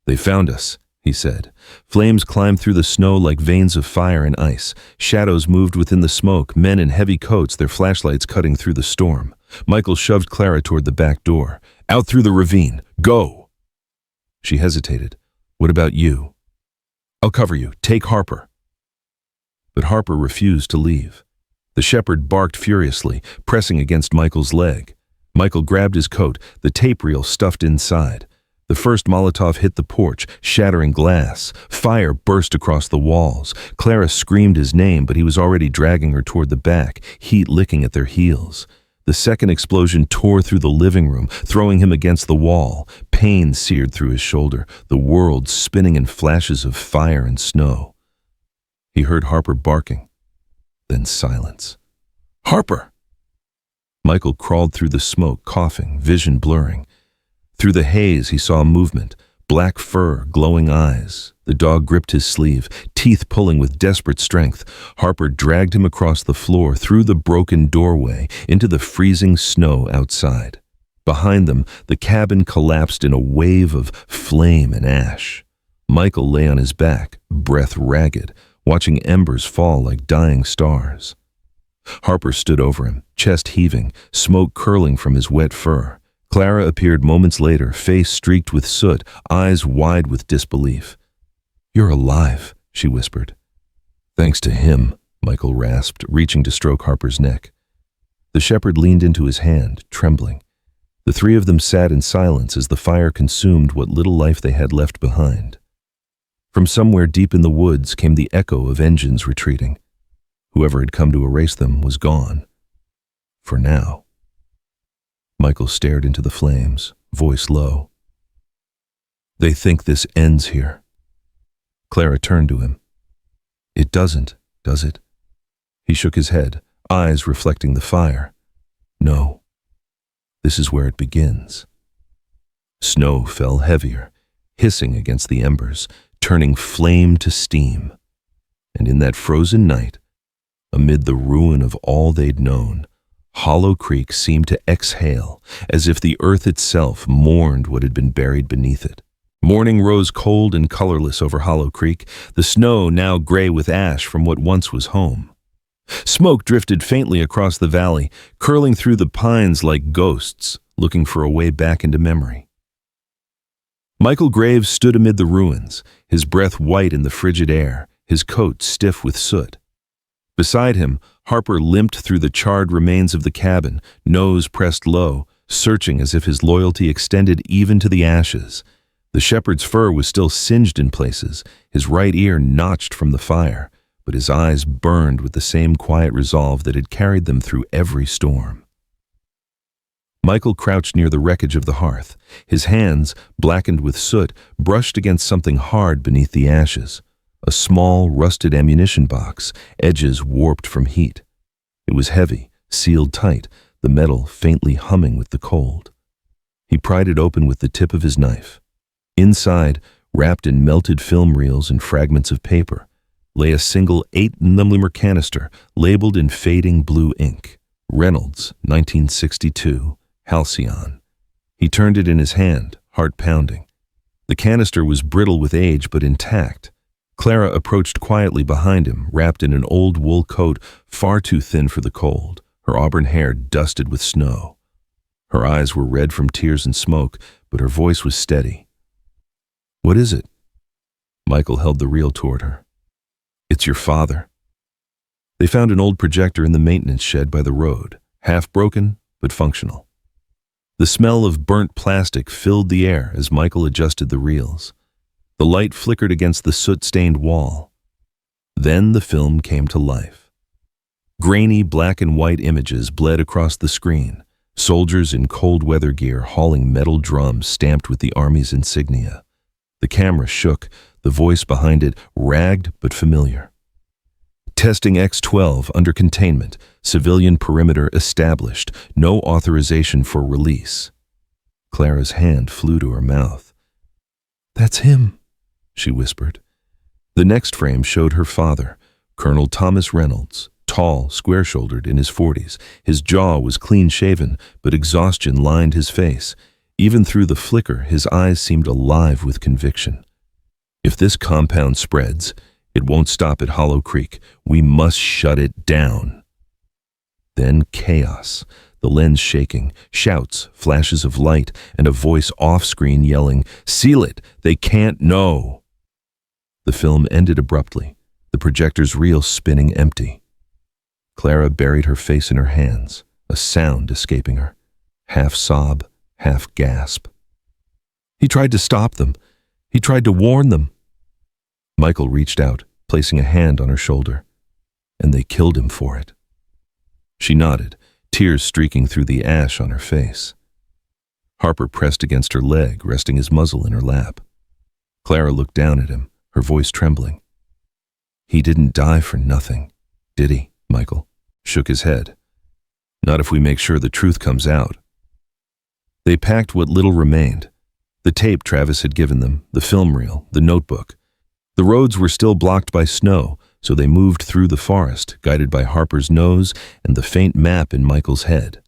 They found us, he said. Flames climbed through the snow like veins of fire and ice. Shadows moved within the smoke, men in heavy coats, their flashlights cutting through the storm. Michael shoved Clara toward the back door. Out through the ravine. Go! She hesitated. What about you? I'll cover you. Take Harper. But Harper refused to leave. The shepherd barked furiously, pressing against Michael's leg. Michael grabbed his coat, the tape reel stuffed inside. The first Molotov hit the porch, shattering glass. Fire burst across the walls. Clara screamed his name, but he was already dragging her toward the back, heat licking at their heels. The second explosion tore through the living room, throwing him against the wall. Pain seared through his shoulder, the world spinning in flashes of fire and snow. He heard Harper barking, then silence. Harper! Michael crawled through the smoke, coughing, vision blurring. Through the haze, he saw movement, black fur, glowing eyes. The dog gripped his sleeve, teeth pulling with desperate strength. Harper dragged him across the floor, through the broken doorway, into the freezing snow outside. Behind them, the cabin collapsed in a wave of flame and ash. Michael lay on his back, breath ragged, watching embers fall like dying stars. Harper stood over him, chest heaving, smoke curling from his wet fur. Clara appeared moments later, face streaked with soot, eyes wide with disbelief. You're alive, she whispered. Thanks to him, Michael rasped, reaching to stroke Harper's neck. The shepherd leaned into his hand, trembling. The three of them sat in silence as the fire consumed what little life they had left behind. From somewhere deep in the woods came the echo of engines retreating. Whoever had come to erase them was gone. For now. Michael stared into the flames, voice low. They think this ends here. Clara turned to him. It doesn't, does it? He shook his head, eyes reflecting the fire. No. This is where it begins. Snow fell heavier, hissing against the embers, turning flame to steam. And in that frozen night, amid the ruin of all they'd known, Hollow Creek seemed to exhale, as if the earth itself mourned what had been buried beneath it. Morning rose cold and colorless over Hollow Creek, the snow now gray with ash from what once was home. Smoke drifted faintly across the valley, curling through the pines like ghosts, looking for a way back into memory. Michael Graves stood amid the ruins, his breath white in the frigid air, his coat stiff with soot. Beside him, Harper limped through the charred remains of the cabin, nose pressed low, searching as if his loyalty extended even to the ashes. The shepherd's fur was still singed in places, his right ear notched from the fire, but his eyes burned with the same quiet resolve that had carried them through every storm. Michael crouched near the wreckage of the hearth. His hands, blackened with soot, brushed against something hard beneath the ashes. A small, rusted ammunition box, edges warped from heat. It was heavy, sealed tight, the metal faintly humming with the cold. He pried it open with the tip of his knife. Inside, wrapped in melted film reels and fragments of paper, lay a single 8mm canister labeled in fading blue ink. Reynolds, 1962, Halcyon. He turned it in his hand, heart pounding. The canister was brittle with age but intact. Clara approached quietly behind him, wrapped in an old wool coat far too thin for the cold, her auburn hair dusted with snow. Her eyes were red from tears and smoke, but her voice was steady. What is it? Michael held the reel toward her. It's your father. They found an old projector in the maintenance shed by the road, half broken but functional. The smell of burnt plastic filled the air as Michael adjusted the reels. The light flickered against the soot-stained wall. Then the film came to life. Grainy black and white images bled across the screen, soldiers in cold weather gear hauling metal drums stamped with the Army's insignia. The camera shook, the voice behind it ragged but familiar. Testing X-12 under containment, civilian perimeter established, no authorization for release. Clara's hand flew to her mouth. That's him, she whispered. The next frame showed her father, Colonel Thomas Reynolds, tall, square-shouldered, in his 40s. His jaw was clean-shaven, but exhaustion lined his face. Even through the flicker, his eyes seemed alive with conviction. If this compound spreads, it won't stop at Hollow Creek. We must shut it down. Then chaos, the lens shaking, shouts, flashes of light, and a voice off-screen yelling, "Seal it! They can't know!" The film ended abruptly, the projector's reel spinning empty. Clara buried her face in her hands, a sound escaping her, half sob, half gasp. He tried to stop them. He tried to warn them. Michael reached out, placing a hand on her shoulder, and they killed him for it. She nodded, tears streaking through the ash on her face. Harper pressed against her leg, resting his muzzle in her lap. Clara looked down at him, her voice trembling. "He didn't die for nothing, did he?" Michael shook his head. "Not if we make sure the truth comes out." They packed what little remained. The tape Travis had given them, the film reel, the notebook. The roads were still blocked by snow, so they moved through the forest, guided by Harper's nose and the faint map in Michael's head.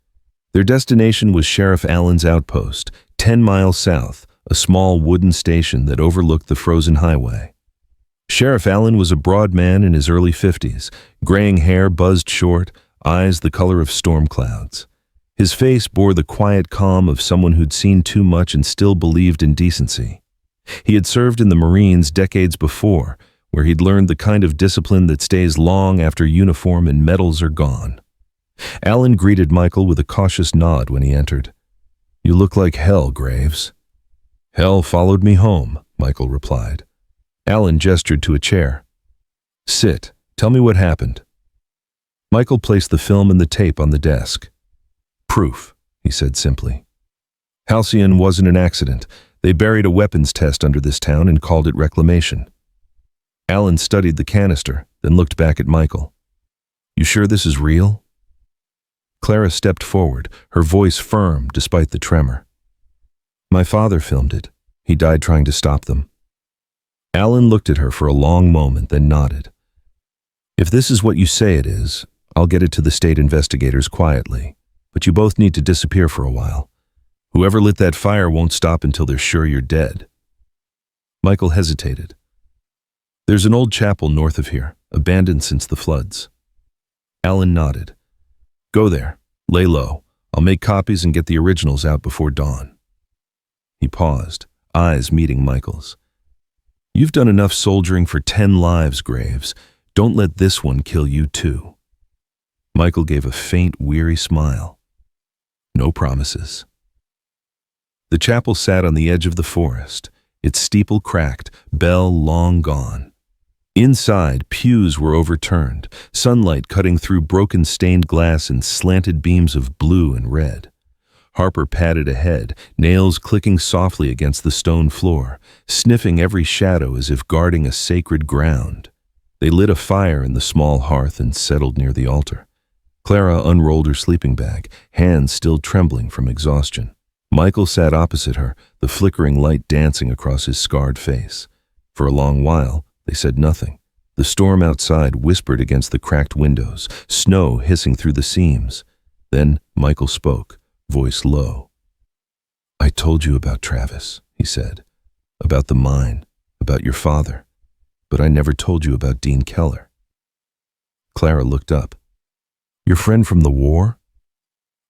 Their destination was Sheriff Allen's outpost, 10 miles south, a small wooden station that overlooked the frozen highway. Sheriff Allen was a broad man in his early 50s, graying hair buzzed short, eyes the color of storm clouds. His face bore the quiet calm of someone who'd seen too much and still believed in decency. He had served in the Marines decades before, where he'd learned the kind of discipline that stays long after uniform and medals are gone. Allen greeted Michael with a cautious nod when he entered. "You look like hell, Graves." "Hell followed me home," Michael replied. Allen gestured to a chair. "Sit. Tell me what happened." Michael placed the film and the tape on the desk. "Proof," he said simply. "Halcyon wasn't an accident. They buried a weapons test under this town and called it reclamation." Allen studied the canister, then looked back at Michael. "You sure this is real?" Clara stepped forward, her voice firm despite the tremor. "My father filmed it. He died trying to stop them." Allen looked at her for a long moment, then nodded. "If this is what you say it is, I'll get it to the state investigators quietly, but you both need to disappear for a while. Whoever lit that fire won't stop until they're sure you're dead." Michael hesitated. "There's an old chapel north of here, abandoned since the floods." Allen nodded. "Go there, lay low. I'll make copies and get the originals out before dawn." He paused, eyes meeting Michael's. "You've done enough soldiering for 10 lives, Graves. Don't let this one kill you too." Michael gave a faint, weary smile. "No promises." The chapel sat on the edge of the forest, its steeple cracked, bell long gone. Inside, pews were overturned, sunlight cutting through broken stained glass in slanted beams of blue and red. Harper padded ahead, nails clicking softly against the stone floor, sniffing every shadow as if guarding a sacred ground. They lit a fire in the small hearth and settled near the altar. Clara unrolled her sleeping bag, hands still trembling from exhaustion. Michael sat opposite her, the flickering light dancing across his scarred face. For a long while, they said nothing. The storm outside whispered against the cracked windows, snow hissing through the seams. Then Michael spoke, voice low. "I told you about Travis," he said. "About the mine, about your father. But I never told you about Dean Keller." Clara looked up. "Your friend from the war?"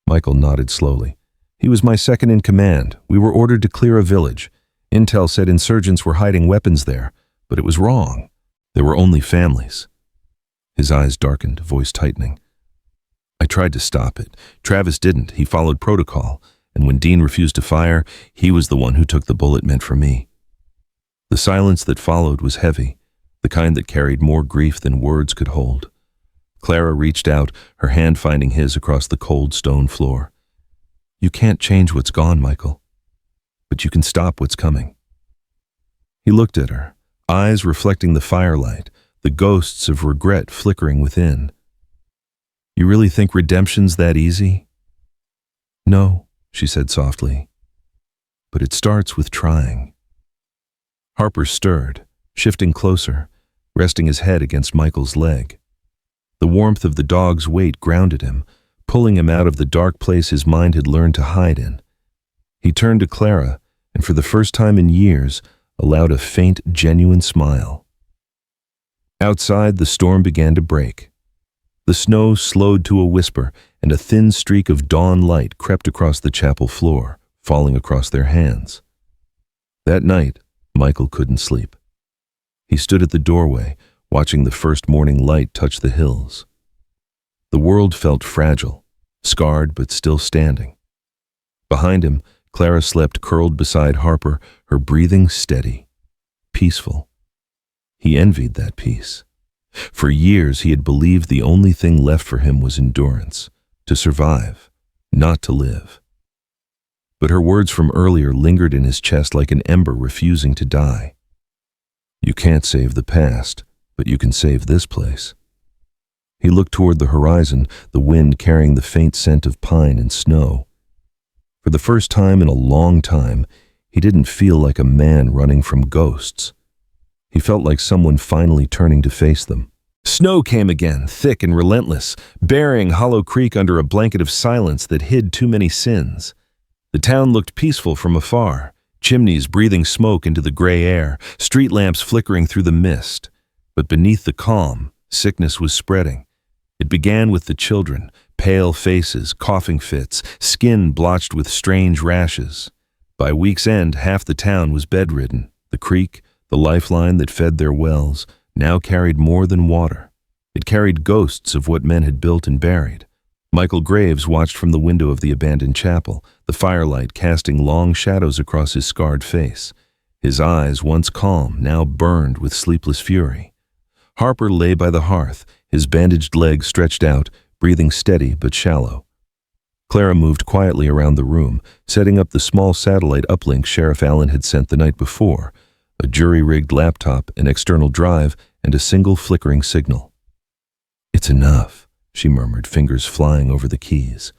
Michael nodded slowly. "He was my second in command. We were ordered to clear a village. Intel said insurgents were hiding weapons there, but it was wrong. There were only families." His eyes darkened, voice tightening. "I tried to stop it. Travis didn't. He followed protocol. And when Dean refused to fire, he was the one who took the bullet meant for me." The silence that followed was heavy, the kind that carried more grief than words could hold. Clara reached out, her hand finding his across the cold stone floor. "You can't change what's gone, Michael, but you can stop what's coming." He looked at her, eyes reflecting the firelight, the ghosts of regret flickering within. "You really think redemption's that easy?" "No," she said softly, "but it starts with trying." Harper stirred, shifting closer, resting his head against Michael's leg. The warmth of the dog's weight grounded him, pulling him out of the dark place his mind had learned to hide in. He turned to Clara, and for the first time in years, allowed a faint, genuine smile. Outside, the storm began to break. The snow slowed to a whisper, and a thin streak of dawn light crept across the chapel floor, falling across their hands. That night, Michael couldn't sleep. He stood at the doorway, watching the first morning light touch the hills. The world felt fragile, scarred but still standing. Behind him, Clara slept curled beside Harper, her breathing steady, peaceful. He envied that peace. For years he had believed the only thing left for him was endurance, to survive, not to live. But her words from earlier lingered in his chest like an ember refusing to die. You can't save the past, but you can save this place. He looked toward the horizon, the wind carrying the faint scent of pine and snow. For the first time in a long time, he didn't feel like a man running from ghosts. He felt like someone finally turning to face them. Snow came again, thick and relentless, burying Hollow Creek under a blanket of silence that hid too many sins. The town looked peaceful from afar, chimneys breathing smoke into the gray air, street lamps flickering through the mist. But beneath the calm, sickness was spreading. It began with the children, pale faces, coughing fits, skin blotched with strange rashes. By week's end, half the town was bedridden. The creek, the lifeline that fed their wells, now carried more than water. It carried ghosts of what men had built and buried. Michael Graves watched from the window of the abandoned chapel, the firelight casting long shadows across his scarred face. His eyes, once calm, now burned with sleepless fury. Harper lay by the hearth, his bandaged legs stretched out, breathing steady but shallow. Clara moved quietly around the room, setting up the small satellite uplink Sheriff Allen had sent the night before, a jury-rigged laptop, an external drive, and a single flickering signal. "It's enough," she murmured, fingers flying over the keys.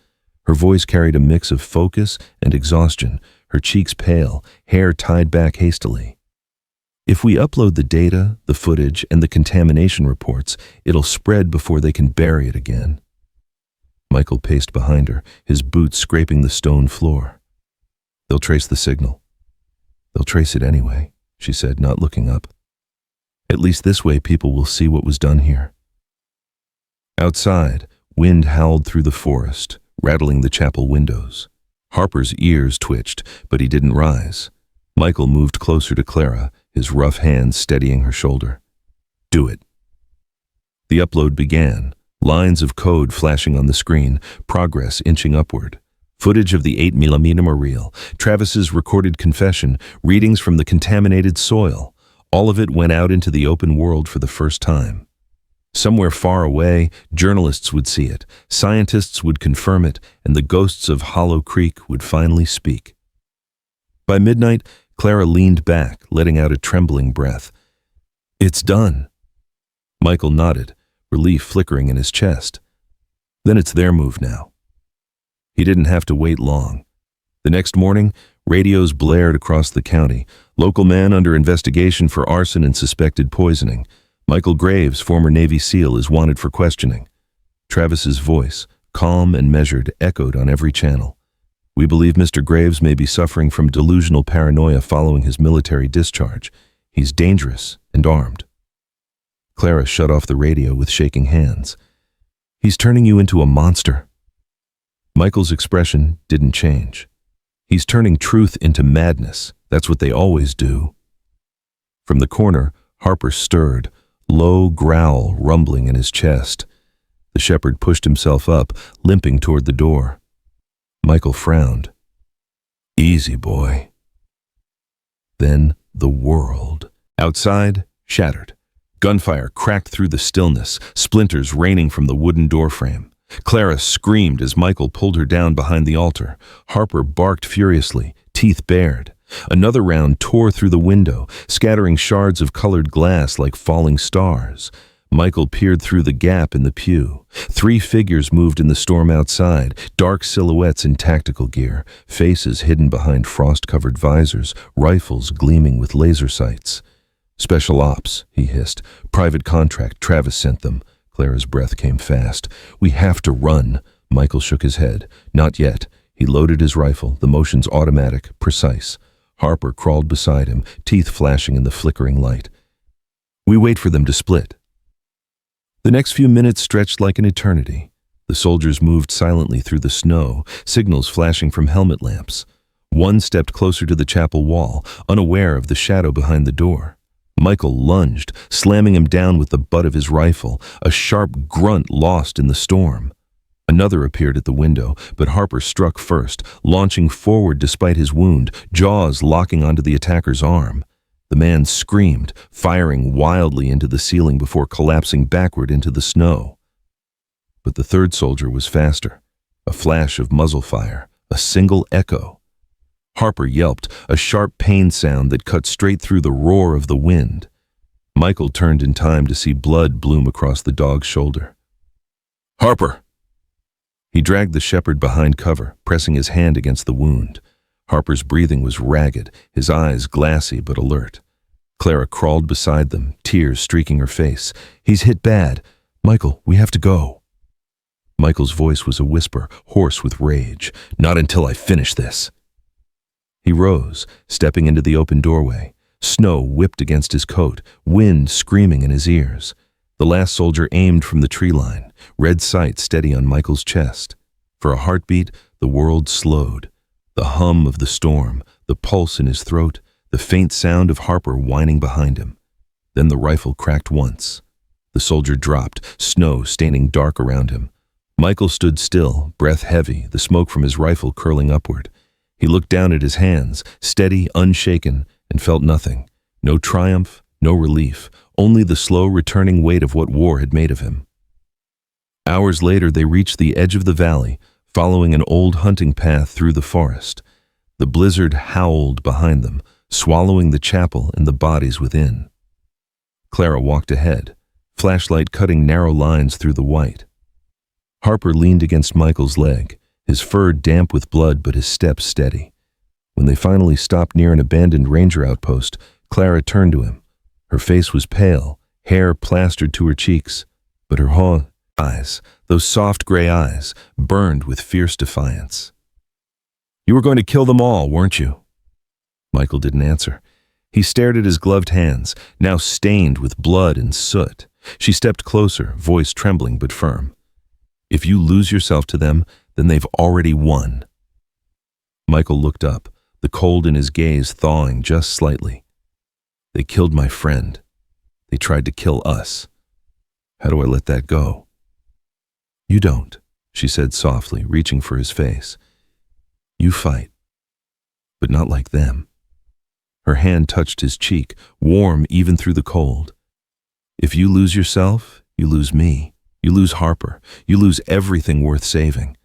Her voice carried a mix of focus and exhaustion, her cheeks pale, hair tied back hastily. "If we upload the data, the footage, and the contamination reports, it'll spread before they can bury it again." Michael paced behind her, his boots scraping the stone floor. "They'll trace the signal." "They'll trace it anyway," she said, not looking up. "At least this way people will see what was done here." Outside, wind howled through the forest, rattling the chapel windows. Harper's ears twitched, but he didn't rise. Michael moved closer to Clara, his rough hand steadying her shoulder. "Do it." The upload began, lines of code flashing on the screen, progress inching upward. Footage of the 8mm reel, Travis's recorded confession, readings from the contaminated soil. All of it went out into the open world for the first time. Somewhere far away, journalists would see it, scientists would confirm it, and the ghosts of Hollow Creek would finally speak. By midnight, Clara leaned back, letting out a trembling breath. "It's done." Michael nodded, relief flickering in his chest. "Then it's their move now." He didn't have to wait long. The next morning, radios blared across the county. Local man under investigation for arson and suspected poisoning. Michael Graves, former Navy SEAL, is wanted for questioning. Travis's voice, calm and measured, echoed on every channel. "We believe Mr. Graves may be suffering from delusional paranoia following his military discharge. He's dangerous and armed." Clara shut off the radio with shaking hands. "He's turning you into a monster." Michael's expression didn't change. "He's turning truth into madness. That's what they always do." From the corner, Harper stirred, low growl rumbling in his chest. The shepherd pushed himself up, limping toward the door. Michael frowned. "Easy, boy." Then the world. Outside, shattered. Gunfire cracked through the stillness, splinters raining from the wooden doorframe. Clara screamed as Michael pulled her down behind the altar. Harper barked furiously, teeth bared. Another round tore through the window, scattering shards of colored glass like falling stars. Michael peered through the gap in the pew. 3 figures moved in the storm outside, dark silhouettes in tactical gear, faces hidden behind frost-covered visors, rifles gleaming with laser sights. "Special ops," he hissed. "Private contract, Travis sent them." Clara's breath came fast. "We have to run." Michael shook his head. "Not yet." He loaded his rifle, the motions automatic, precise. Harper crawled beside him, teeth flashing in the flickering light. We wait for them to split. The next few minutes stretched like an eternity. The soldiers moved silently through the snow, signals flashing from helmet lamps. One stepped closer to the chapel wall, unaware of the shadow behind the door. Michael lunged, slamming him down with the butt of his rifle, a sharp grunt lost in the storm. Another appeared at the window, but Harper struck first, launching forward despite his wound, jaws locking onto the attacker's arm. The man screamed, firing wildly into the ceiling before collapsing backward into the snow. But the third soldier was faster. A flash of muzzle fire, a single echo. Harper yelped, a sharp pain sound that cut straight through the roar of the wind. Michael turned in time to see blood bloom across the dog's shoulder. "Harper!" He dragged the shepherd behind cover, pressing his hand against the wound. Harper's breathing was ragged, his eyes glassy but alert. Clara crawled beside them, tears streaking her face. "He's hit bad. Michael, we have to go." Michael's voice was a whisper, hoarse with rage. "Not until I finish this." He rose, stepping into the open doorway. Snow whipped against his coat, wind screaming in his ears. The last soldier aimed from the tree line, red sight steady on Michael's chest. For a heartbeat, the world slowed. The hum of the storm, the pulse in his throat, the faint sound of Harper whining behind him. Then the rifle cracked once. The soldier dropped, snow staining dark around him. Michael stood still, breath heavy, the smoke from his rifle curling upward. He looked down at his hands, steady, unshaken, and felt nothing. No triumph, no relief, only the slow returning weight of what war had made of him. Hours later, they reached the edge of the valley, following an old hunting path through the forest. The blizzard howled behind them, swallowing the chapel and the bodies within. Clara walked ahead, flashlight cutting narrow lines through the white. Harper leaned against Michael's leg, his fur damp with blood but his steps steady. When they finally stopped near an abandoned ranger outpost, Clara turned to him. Her face was pale, hair plastered to her cheeks, but her eyes, those soft gray eyes, burned with fierce defiance. "You were going to kill them all, weren't you?" Michael didn't answer. He stared at his gloved hands, now stained with blood and soot. She stepped closer, voice trembling but firm. "If you lose yourself to them, then they've already won." Michael looked up, the cold in his gaze thawing just slightly. "They killed my friend. They tried to kill us. How do I let that go?" "You don't," she said softly, reaching for his face. "You fight, but not like them." Her hand touched his cheek, warm even through the cold. "If you lose yourself, you lose me. You lose Harper. You lose everything worth saving."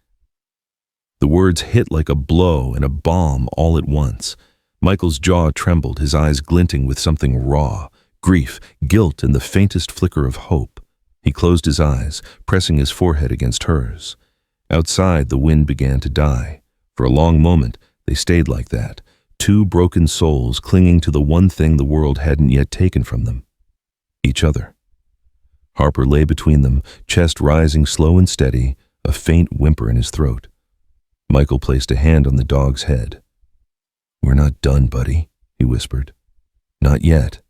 The words hit like a blow and a bomb all at once. Michael's jaw trembled, his eyes glinting with something raw, grief, guilt, and the faintest flicker of hope. He closed his eyes, pressing his forehead against hers. Outside, the wind began to die. For a long moment, they stayed like that, two broken souls clinging to the one thing the world hadn't yet taken from them: each other. Harper lay between them, chest rising slow and steady, a faint whimper in his throat. Michael placed a hand on the dog's head. "We're not done, buddy," he whispered. "Not yet."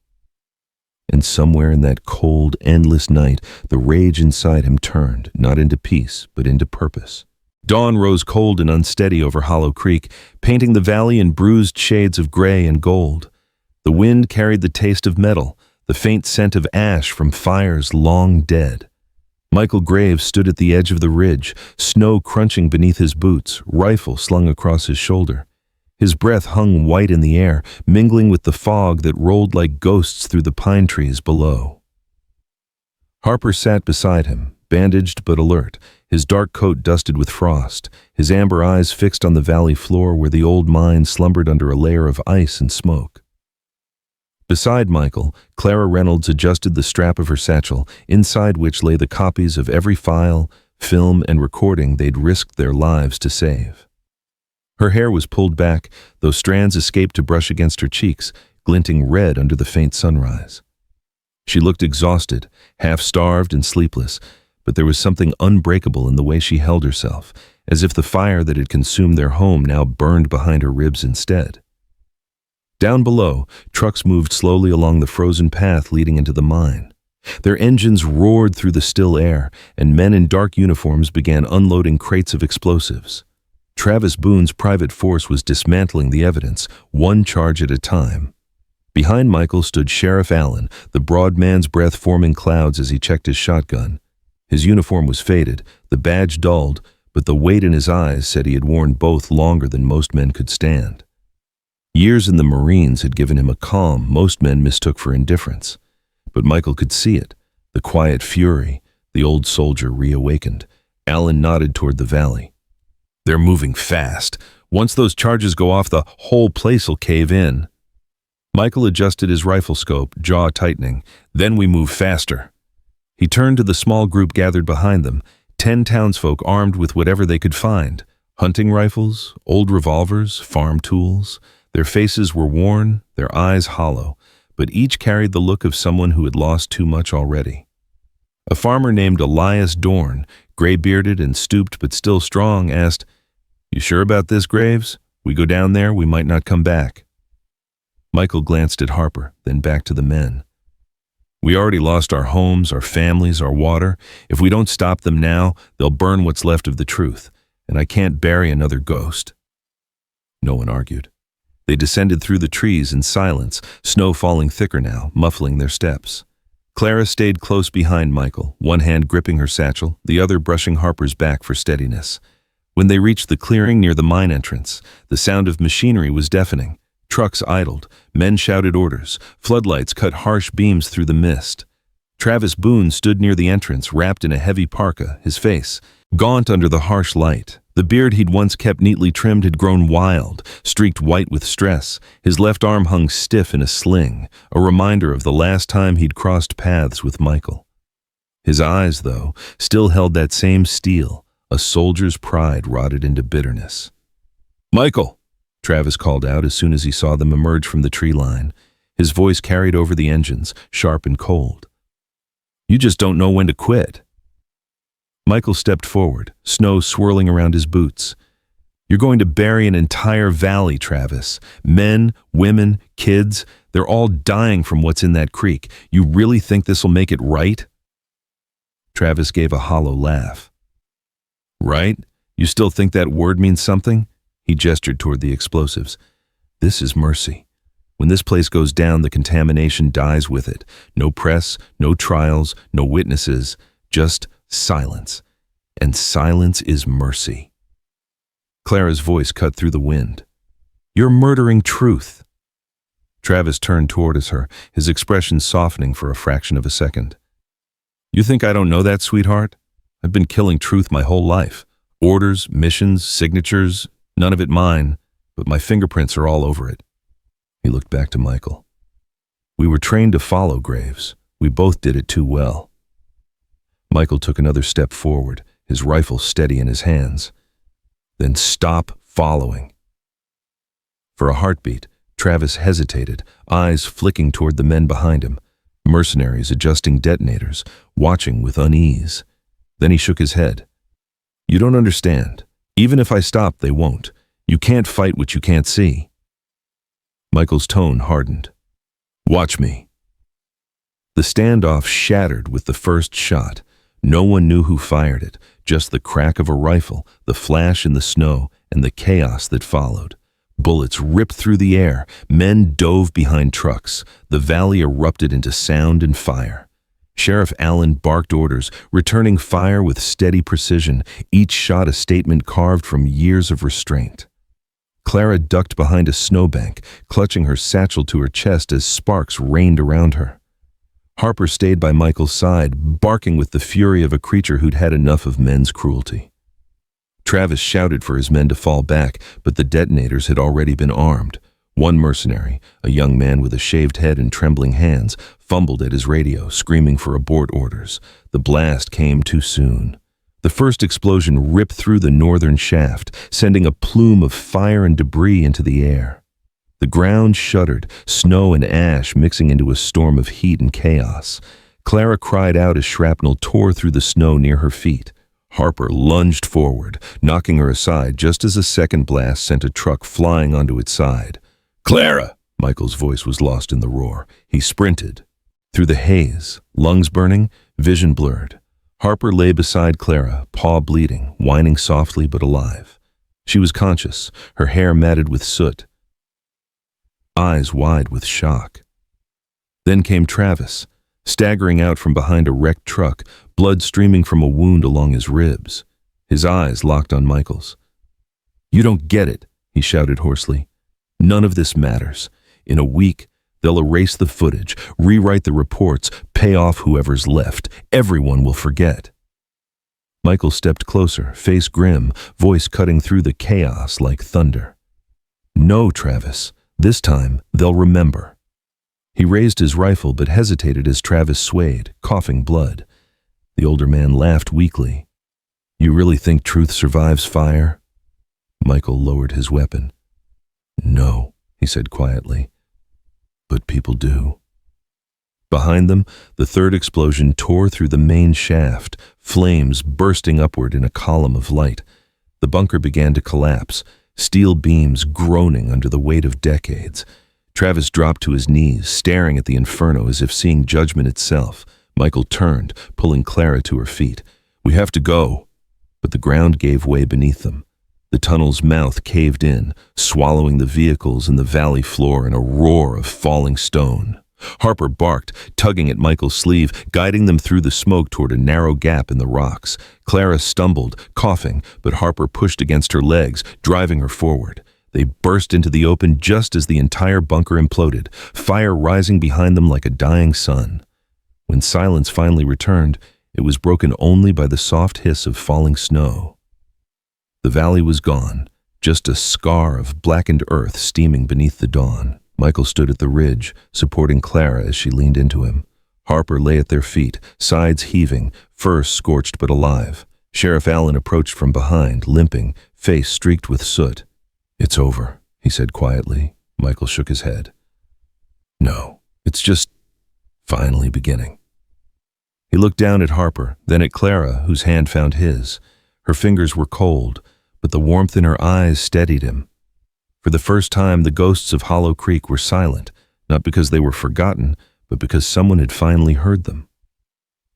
And somewhere in that cold, endless night, the rage inside him turned, not into peace, but into purpose. Dawn rose cold and unsteady over Hollow Creek, painting the valley in bruised shades of gray and gold. The wind carried the taste of metal, the faint scent of ash from fires long dead. Michael Graves stood at the edge of the ridge, snow crunching beneath his boots, rifle slung across his shoulder. His breath hung white in the air, mingling with the fog that rolled like ghosts through the pine trees below. Harper sat beside him, bandaged but alert, his dark coat dusted with frost, his amber eyes fixed on the valley floor where the old mine slumbered under a layer of ice and smoke. Beside Michael, Clara Reynolds adjusted the strap of her satchel, inside which lay the copies of every file, film, and recording they'd risked their lives to save. Her hair was pulled back, though strands escaped to brush against her cheeks, glinting red under the faint sunrise. She looked exhausted, half-starved and sleepless, but there was something unbreakable in the way she held herself, as if the fire that had consumed their home now burned behind her ribs instead. Down below, trucks moved slowly along the frozen path leading into the mine. Their engines roared through the still air, and men in dark uniforms began unloading crates of explosives. Travis Boone's private force was dismantling the evidence, one charge at a time. Behind Michael stood Sheriff Allen, the broad man's breath forming clouds as he checked his shotgun. His uniform was faded, the badge dulled, but the weight in his eyes said he had worn both longer than most men could stand. Years in the Marines had given him a calm most men mistook for indifference. But Michael could see it, the quiet fury, the old soldier reawakened. Allen nodded toward the valley. "They're moving fast. Once those charges go off, the whole place'll cave in." Michael adjusted his rifle scope, jaw tightening. "Then we move faster." He turned to the small group gathered behind them, 10 townsfolk armed with whatever they could find. Hunting rifles, old revolvers, farm tools. Their faces were worn, their eyes hollow, but each carried the look of someone who had lost too much already. A farmer named Elias Dorn, gray-bearded and stooped but still strong, asked, "You sure about this, Graves? We go down there, we might not come back." Michael glanced at Harper, then back to the men. "We already lost our homes, our families, our water. If we don't stop them now, they'll burn what's left of the truth, and I can't bury another ghost." No one argued. They descended through the trees in silence, snow falling thicker now, muffling their steps. Clara stayed close behind Michael, one hand gripping her satchel, the other brushing Harper's back for steadiness. When they reached the clearing near the mine entrance, the sound of machinery was deafening. Trucks idled, men shouted orders, floodlights cut harsh beams through the mist. Travis Boone stood near the entrance, wrapped in a heavy parka, his face gaunt under the harsh light. The beard he'd once kept neatly trimmed had grown wild, streaked white with stress. His left arm hung stiff in a sling, a reminder of the last time he'd crossed paths with Michael. His eyes, though, still held that same steel, a soldier's pride rotted into bitterness. "Michael!" Travis called out as soon as he saw them emerge from the tree line. His voice carried over the engines, sharp and cold. "You just don't know when to quit." Michael stepped forward, snow swirling around his boots. "You're going to bury an entire valley, Travis. Men, women, kids, they're all dying from what's in that creek. You really think this'll make it right?" Travis gave a hollow laugh. "Right? You still think that word means something?" He gestured toward the explosives. "This is mercy. When this place goes down, the contamination dies with it. No press, no trials, no witnesses, just silence. And silence is mercy." Clara's voice cut through the wind. "You're murdering truth." Travis turned toward her, his expression softening for a fraction of a second. "You think I don't know that, sweetheart? I've been killing truth my whole life. Orders, missions, signatures, none of it mine, but my fingerprints are all over it." He looked back to Michael. "We were trained to follow, Graves. We both did it too well." Michael took another step forward, his rifle steady in his hands. "Then stop following." For a heartbeat, Travis hesitated, eyes flicking toward the men behind him, mercenaries adjusting detonators, watching with unease. Then he shook his head. "You don't understand. Even if I stop, they won't. You can't fight what you can't see." Michael's tone hardened. "Watch me." The standoff shattered with the first shot. No one knew who fired it, just the crack of a rifle, the flash in the snow, and the chaos that followed. Bullets ripped through the air, men dove behind trucks, the valley erupted into sound and fire. Sheriff Allen barked orders, returning fire with steady precision, each shot a statement carved from years of restraint. Clara ducked behind a snowbank, clutching her satchel to her chest as sparks rained around her. Harper stayed by Michael's side, barking with the fury of a creature who'd had enough of men's cruelty. Travis shouted for his men to fall back, but the detonators had already been armed. One mercenary, a young man with a shaved head and trembling hands, fumbled at his radio, screaming for abort orders. The blast came too soon. The first explosion ripped through the northern shaft, sending a plume of fire and debris into the air. The ground shuddered, snow and ash mixing into a storm of heat and chaos. Clara cried out as shrapnel tore through the snow near her feet. Harper lunged forward, knocking her aside just as a second blast sent a truck flying onto its side. "Clara!" Michael's voice was lost in the roar. He sprinted. Through the haze, lungs burning, vision blurred. Harper lay beside Clara, paw bleeding, whining softly but alive. She was conscious, her hair matted with soot, eyes wide with shock. Then came Travis, staggering out from behind a wrecked truck, blood streaming from a wound along his ribs. His eyes locked on Michael's. "You don't get it," he shouted hoarsely. "None of this matters. In a week, they'll erase the footage, rewrite the reports, pay off whoever's left. Everyone will forget." Michael stepped closer, face grim, voice cutting through the chaos like thunder. "No, Travis. This time, they'll remember." He raised his rifle but hesitated as Travis swayed, coughing blood. The older man laughed weakly. "You really think truth survives fire?" Michael lowered his weapon. "No," he said quietly. "But people do." Behind them, the third explosion tore through the main shaft, flames bursting upward in a column of light. The bunker began to collapse, steel beams groaning under the weight of decades. Travis dropped to his knees, staring at the inferno as if seeing judgment itself. Michael turned, pulling Clara to her feet. "We have to go." But the ground gave way beneath them. The tunnel's mouth caved in, swallowing the vehicles and the valley floor in a roar of falling stone. Harper barked, tugging at Michael's sleeve, guiding them through the smoke toward a narrow gap in the rocks. Clara stumbled, coughing, but Harper pushed against her legs, driving her forward. They burst into the open just as the entire bunker imploded, fire rising behind them like a dying sun. When silence finally returned, it was broken only by the soft hiss of falling snow. The valley was gone, just a scar of blackened earth steaming beneath the dawn. Michael stood at the ridge, supporting Clara as she leaned into him. Harper lay at their feet, sides heaving, fur scorched but alive. Sheriff Allen approached from behind, limping, face streaked with soot. "It's over," he said quietly. Michael shook his head. "No, it's just finally beginning." He looked down at Harper, then at Clara, whose hand found his. Her fingers were cold, but the warmth in her eyes steadied him. For the first time, the ghosts of Hollow Creek were silent, not because they were forgotten, but because someone had finally heard them.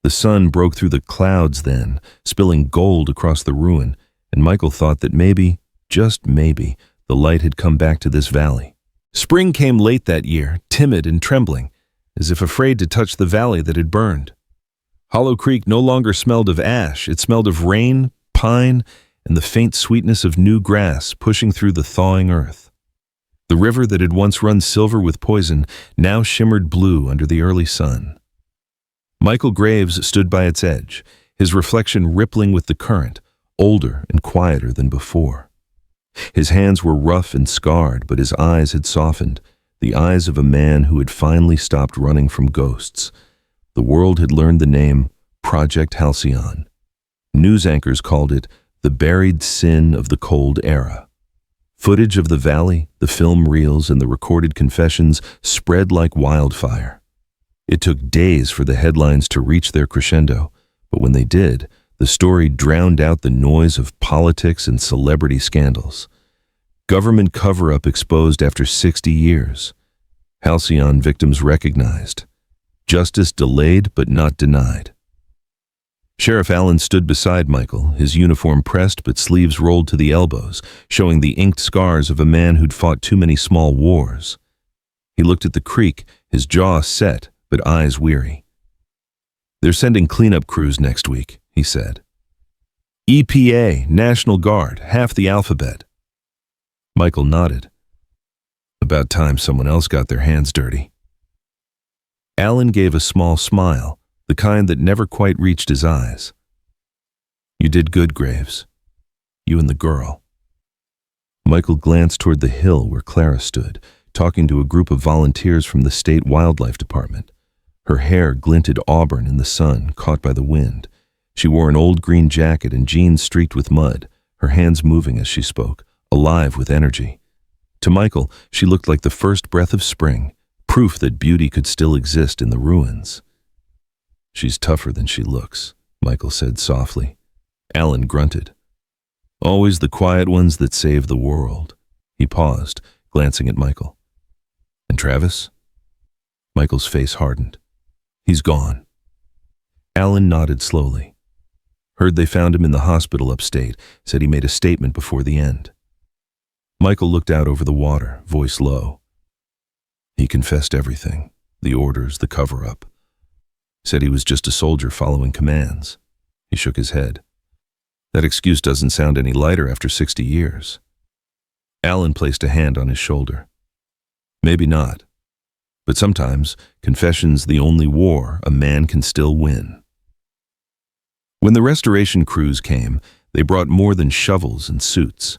The sun broke through the clouds then, spilling gold across the ruin, and Michael thought that maybe, just maybe, the light had come back to this valley. Spring came late that year, timid and trembling, as if afraid to touch the valley that had burned. Hollow Creek no longer smelled of ash, it smelled of rain, pine, and the faint sweetness of new grass pushing through the thawing earth. The river that had once run silver with poison now shimmered blue under the early sun. Michael Graves stood by its edge, his reflection rippling with the current, older and quieter than before. His hands were rough and scarred, but his eyes had softened, the eyes of a man who had finally stopped running from ghosts. The world had learned the name Project Halcyon. News anchors called it the buried sin of the cold era. Footage of the valley, the film reels, and the recorded confessions spread like wildfire. It took days for the headlines to reach their crescendo, but when they did, the story drowned out the noise of politics and celebrity scandals. Government cover-up exposed after 60 years. Halcyon victims recognized. Justice delayed but not denied. Sheriff Allen stood beside Michael, his uniform pressed but sleeves rolled to the elbows, showing the inked scars of a man who'd fought too many small wars. He looked at the creek, his jaw set but eyes weary. "They're sending cleanup crews next week," he said. "EPA, National Guard, half the alphabet." Michael nodded. "About time someone else got their hands dirty." Allen gave a small smile, the kind that never quite reached his eyes. "You did good, Graves. You and the girl." Michael glanced toward the hill where Clara stood, talking to a group of volunteers from the State Wildlife Department. Her hair glinted auburn in the sun, caught by the wind. She wore an old green jacket and jeans streaked with mud, her hands moving as she spoke, alive with energy. To Michael, she looked like the first breath of spring, proof that beauty could still exist in the ruins. "She's tougher than she looks," Michael said softly. Allen grunted. "Always the quiet ones that save the world." He paused, glancing at Michael. And Travis? Michael's face hardened. He's gone. Alan nodded slowly. Heard they found him in the hospital upstate, said he made a statement before the end. Michael looked out over the water, voice low. He confessed everything, the orders, the cover-up. Said he was just a soldier following commands. He shook his head. That excuse doesn't sound any lighter after 60 years. Alan placed a hand on his shoulder. Maybe not. But sometimes, confession's the only war a man can still win. When the restoration crews came, they brought more than shovels and suits.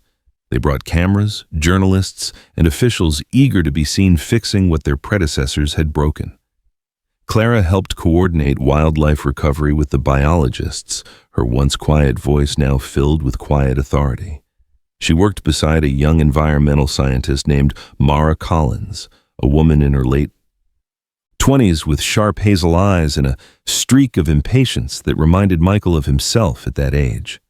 They brought cameras, journalists, and officials eager to be seen fixing what their predecessors had broken. Clara helped coordinate wildlife recovery with the biologists, her once quiet voice now filled with quiet authority. She worked beside a young environmental scientist named Mara Collins, a woman in her late 20s with sharp hazel eyes and a streak of impatience that reminded Michael of himself at that age.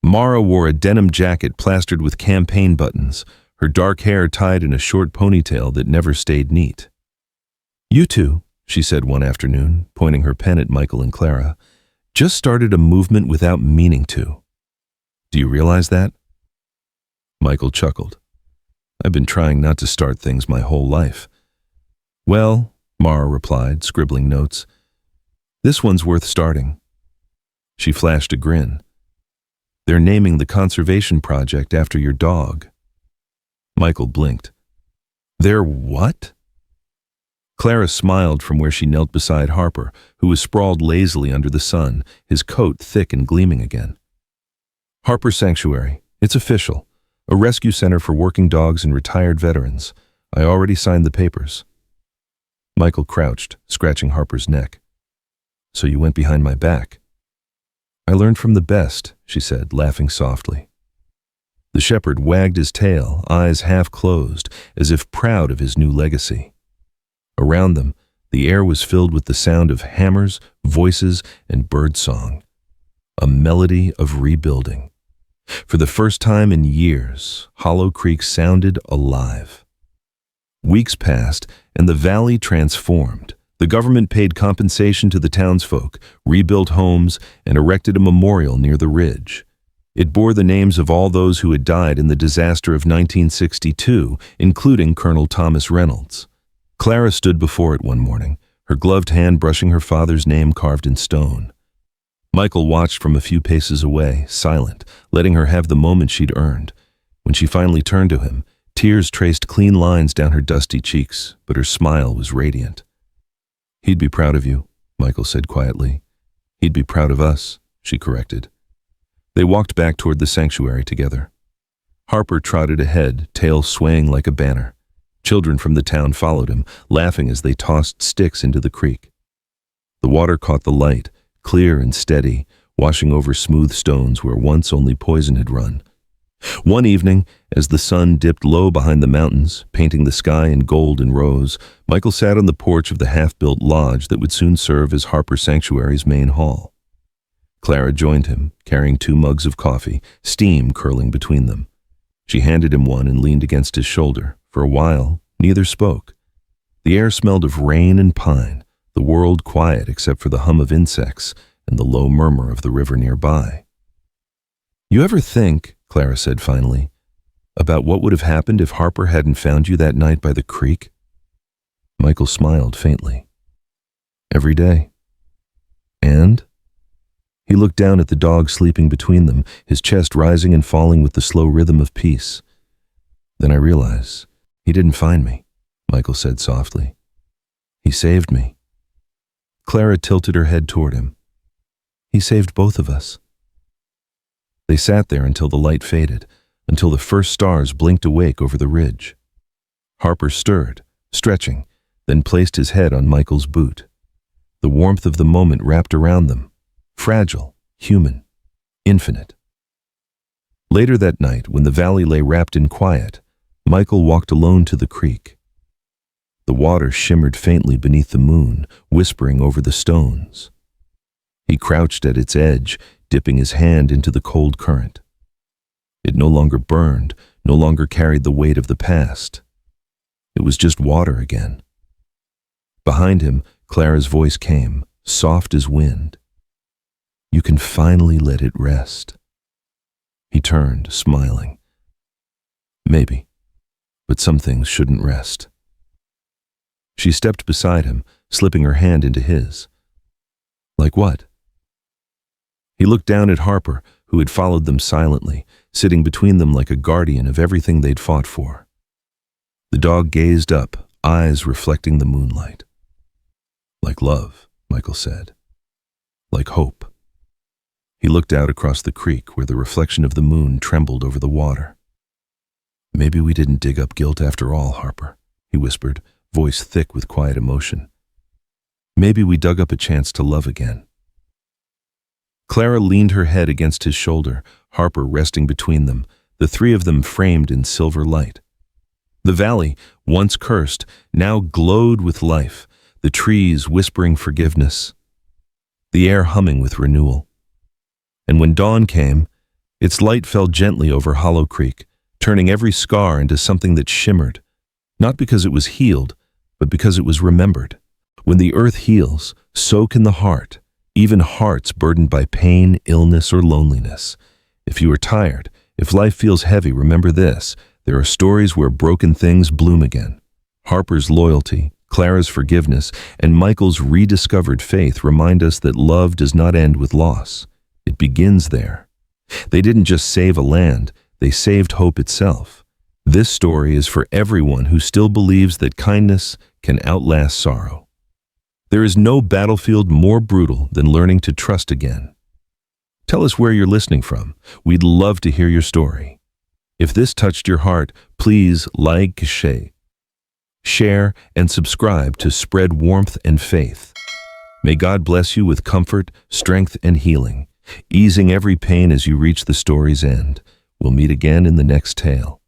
Mara wore a denim jacket plastered with campaign buttons, her dark hair tied in a short ponytail that never stayed neat. "You two," she said one afternoon, pointing her pen at Michael and Clara, "just started a movement without meaning to. Do you realize that?" Michael chuckled. "I've been trying not to start things my whole life." "Well," Mara replied, scribbling notes, "this one's worth starting." She flashed a grin. "They're naming the conservation project after your dog." Michael blinked. "They're what?" Clara smiled from where she knelt beside Harper, who was sprawled lazily under the sun, his coat thick and gleaming again. "Harper Sanctuary. It's official. A rescue center for working dogs and retired veterans. I already signed the papers." Michael crouched, scratching Harper's neck. "So you went behind my back." "I learned from the best," she said, laughing softly. The shepherd wagged his tail, eyes half closed, as if proud of his new legacy. Around them, the air was filled with the sound of hammers, voices, and birdsong. A melody of rebuilding. For the first time in years, Hollow Creek sounded alive. Weeks passed, and the valley transformed. The government paid compensation to the townsfolk, rebuilt homes, and erected a memorial near the ridge. It bore the names of all those who had died in the disaster of 1962, including Colonel Thomas Reynolds. Clara stood before it one morning, her gloved hand brushing her father's name carved in stone. Michael watched from a few paces away, silent, letting her have the moment she'd earned. When she finally turned to him, tears traced clean lines down her dusty cheeks, but her smile was radiant. "He'd be proud of you," Michael said quietly. "He'd be proud of us," she corrected. They walked back toward the sanctuary together. Harper trotted ahead, tail swaying like a banner. Children from the town followed him, laughing as they tossed sticks into the creek. The water caught the light, clear and steady, washing over smooth stones where once only poison had run. One evening, as the sun dipped low behind the mountains, painting the sky in gold and rose, Michael sat on the porch of the half-built lodge that would soon serve as Harper Sanctuary's main hall. Clara joined him, carrying 2 mugs of coffee, steam curling between them. She handed him one and leaned against his shoulder. For a while, neither spoke. The air smelled of rain and pine, the world quiet except for the hum of insects and the low murmur of the river nearby. "You ever think," Clara said finally, "about what would have happened if Harper hadn't found you that night by the creek?" Michael smiled faintly. "Every day." "And?" He looked down at the dog sleeping between them, his chest rising and falling with the slow rhythm of peace. "Then I realize he didn't find me," Michael said softly. "He saved me." Clara tilted her head toward him. "He saved both of us." They sat there until the light faded, until the first stars blinked awake over the ridge. Harper stirred, stretching, then placed his head on Michael's boot. The warmth of the moment wrapped around them, fragile, human, infinite. Later that night, when the valley lay wrapped in quiet, Michael walked alone to the creek. The water shimmered faintly beneath the moon, whispering over the stones. He crouched at its edge, dipping his hand into the cold current. It no longer burned, no longer carried the weight of the past. It was just water again. Behind him, Clara's voice came, soft as wind. You can finally let it rest. He turned, smiling. Maybe, but some things shouldn't rest. She stepped beside him, slipping her hand into his. Like what? He looked down at Harper, who had followed them silently, sitting between them like a guardian of everything they'd fought for. The dog gazed up, eyes reflecting the moonlight. Like love, Michael said. Like hope. He looked out across the creek where the reflection of the moon trembled over the water. Maybe we didn't dig up guilt after all, Harper, he whispered, voice thick with quiet emotion. Maybe we dug up a chance to love again. Clara leaned her head against his shoulder, Harper resting between them, the three of them framed in silver light. The valley, once cursed, now glowed with life, the trees whispering forgiveness, the air humming with renewal. And when dawn came, its light fell gently over Hollow Creek, turning every scar into something that shimmered, not because it was healed, but because it was remembered. When the earth heals, so can the heart, even hearts burdened by pain, illness, or loneliness. If you are tired, if life feels heavy, remember this: there are stories where broken things bloom again. Harper's loyalty, Clara's forgiveness, and Michael's rediscovered faith remind us that love does not end with loss. It begins there. They didn't just save a land, they saved hope itself. This story is for everyone who still believes that kindness can outlast sorrow. There is no battlefield more brutal than learning to trust again. Tell us where you're listening from. We'd love to hear your story. If this touched your heart, please like, share, and subscribe to spread warmth and faith. May God bless you with comfort, strength, and healing, easing every pain as you reach the story's end. We'll meet again in the next tale.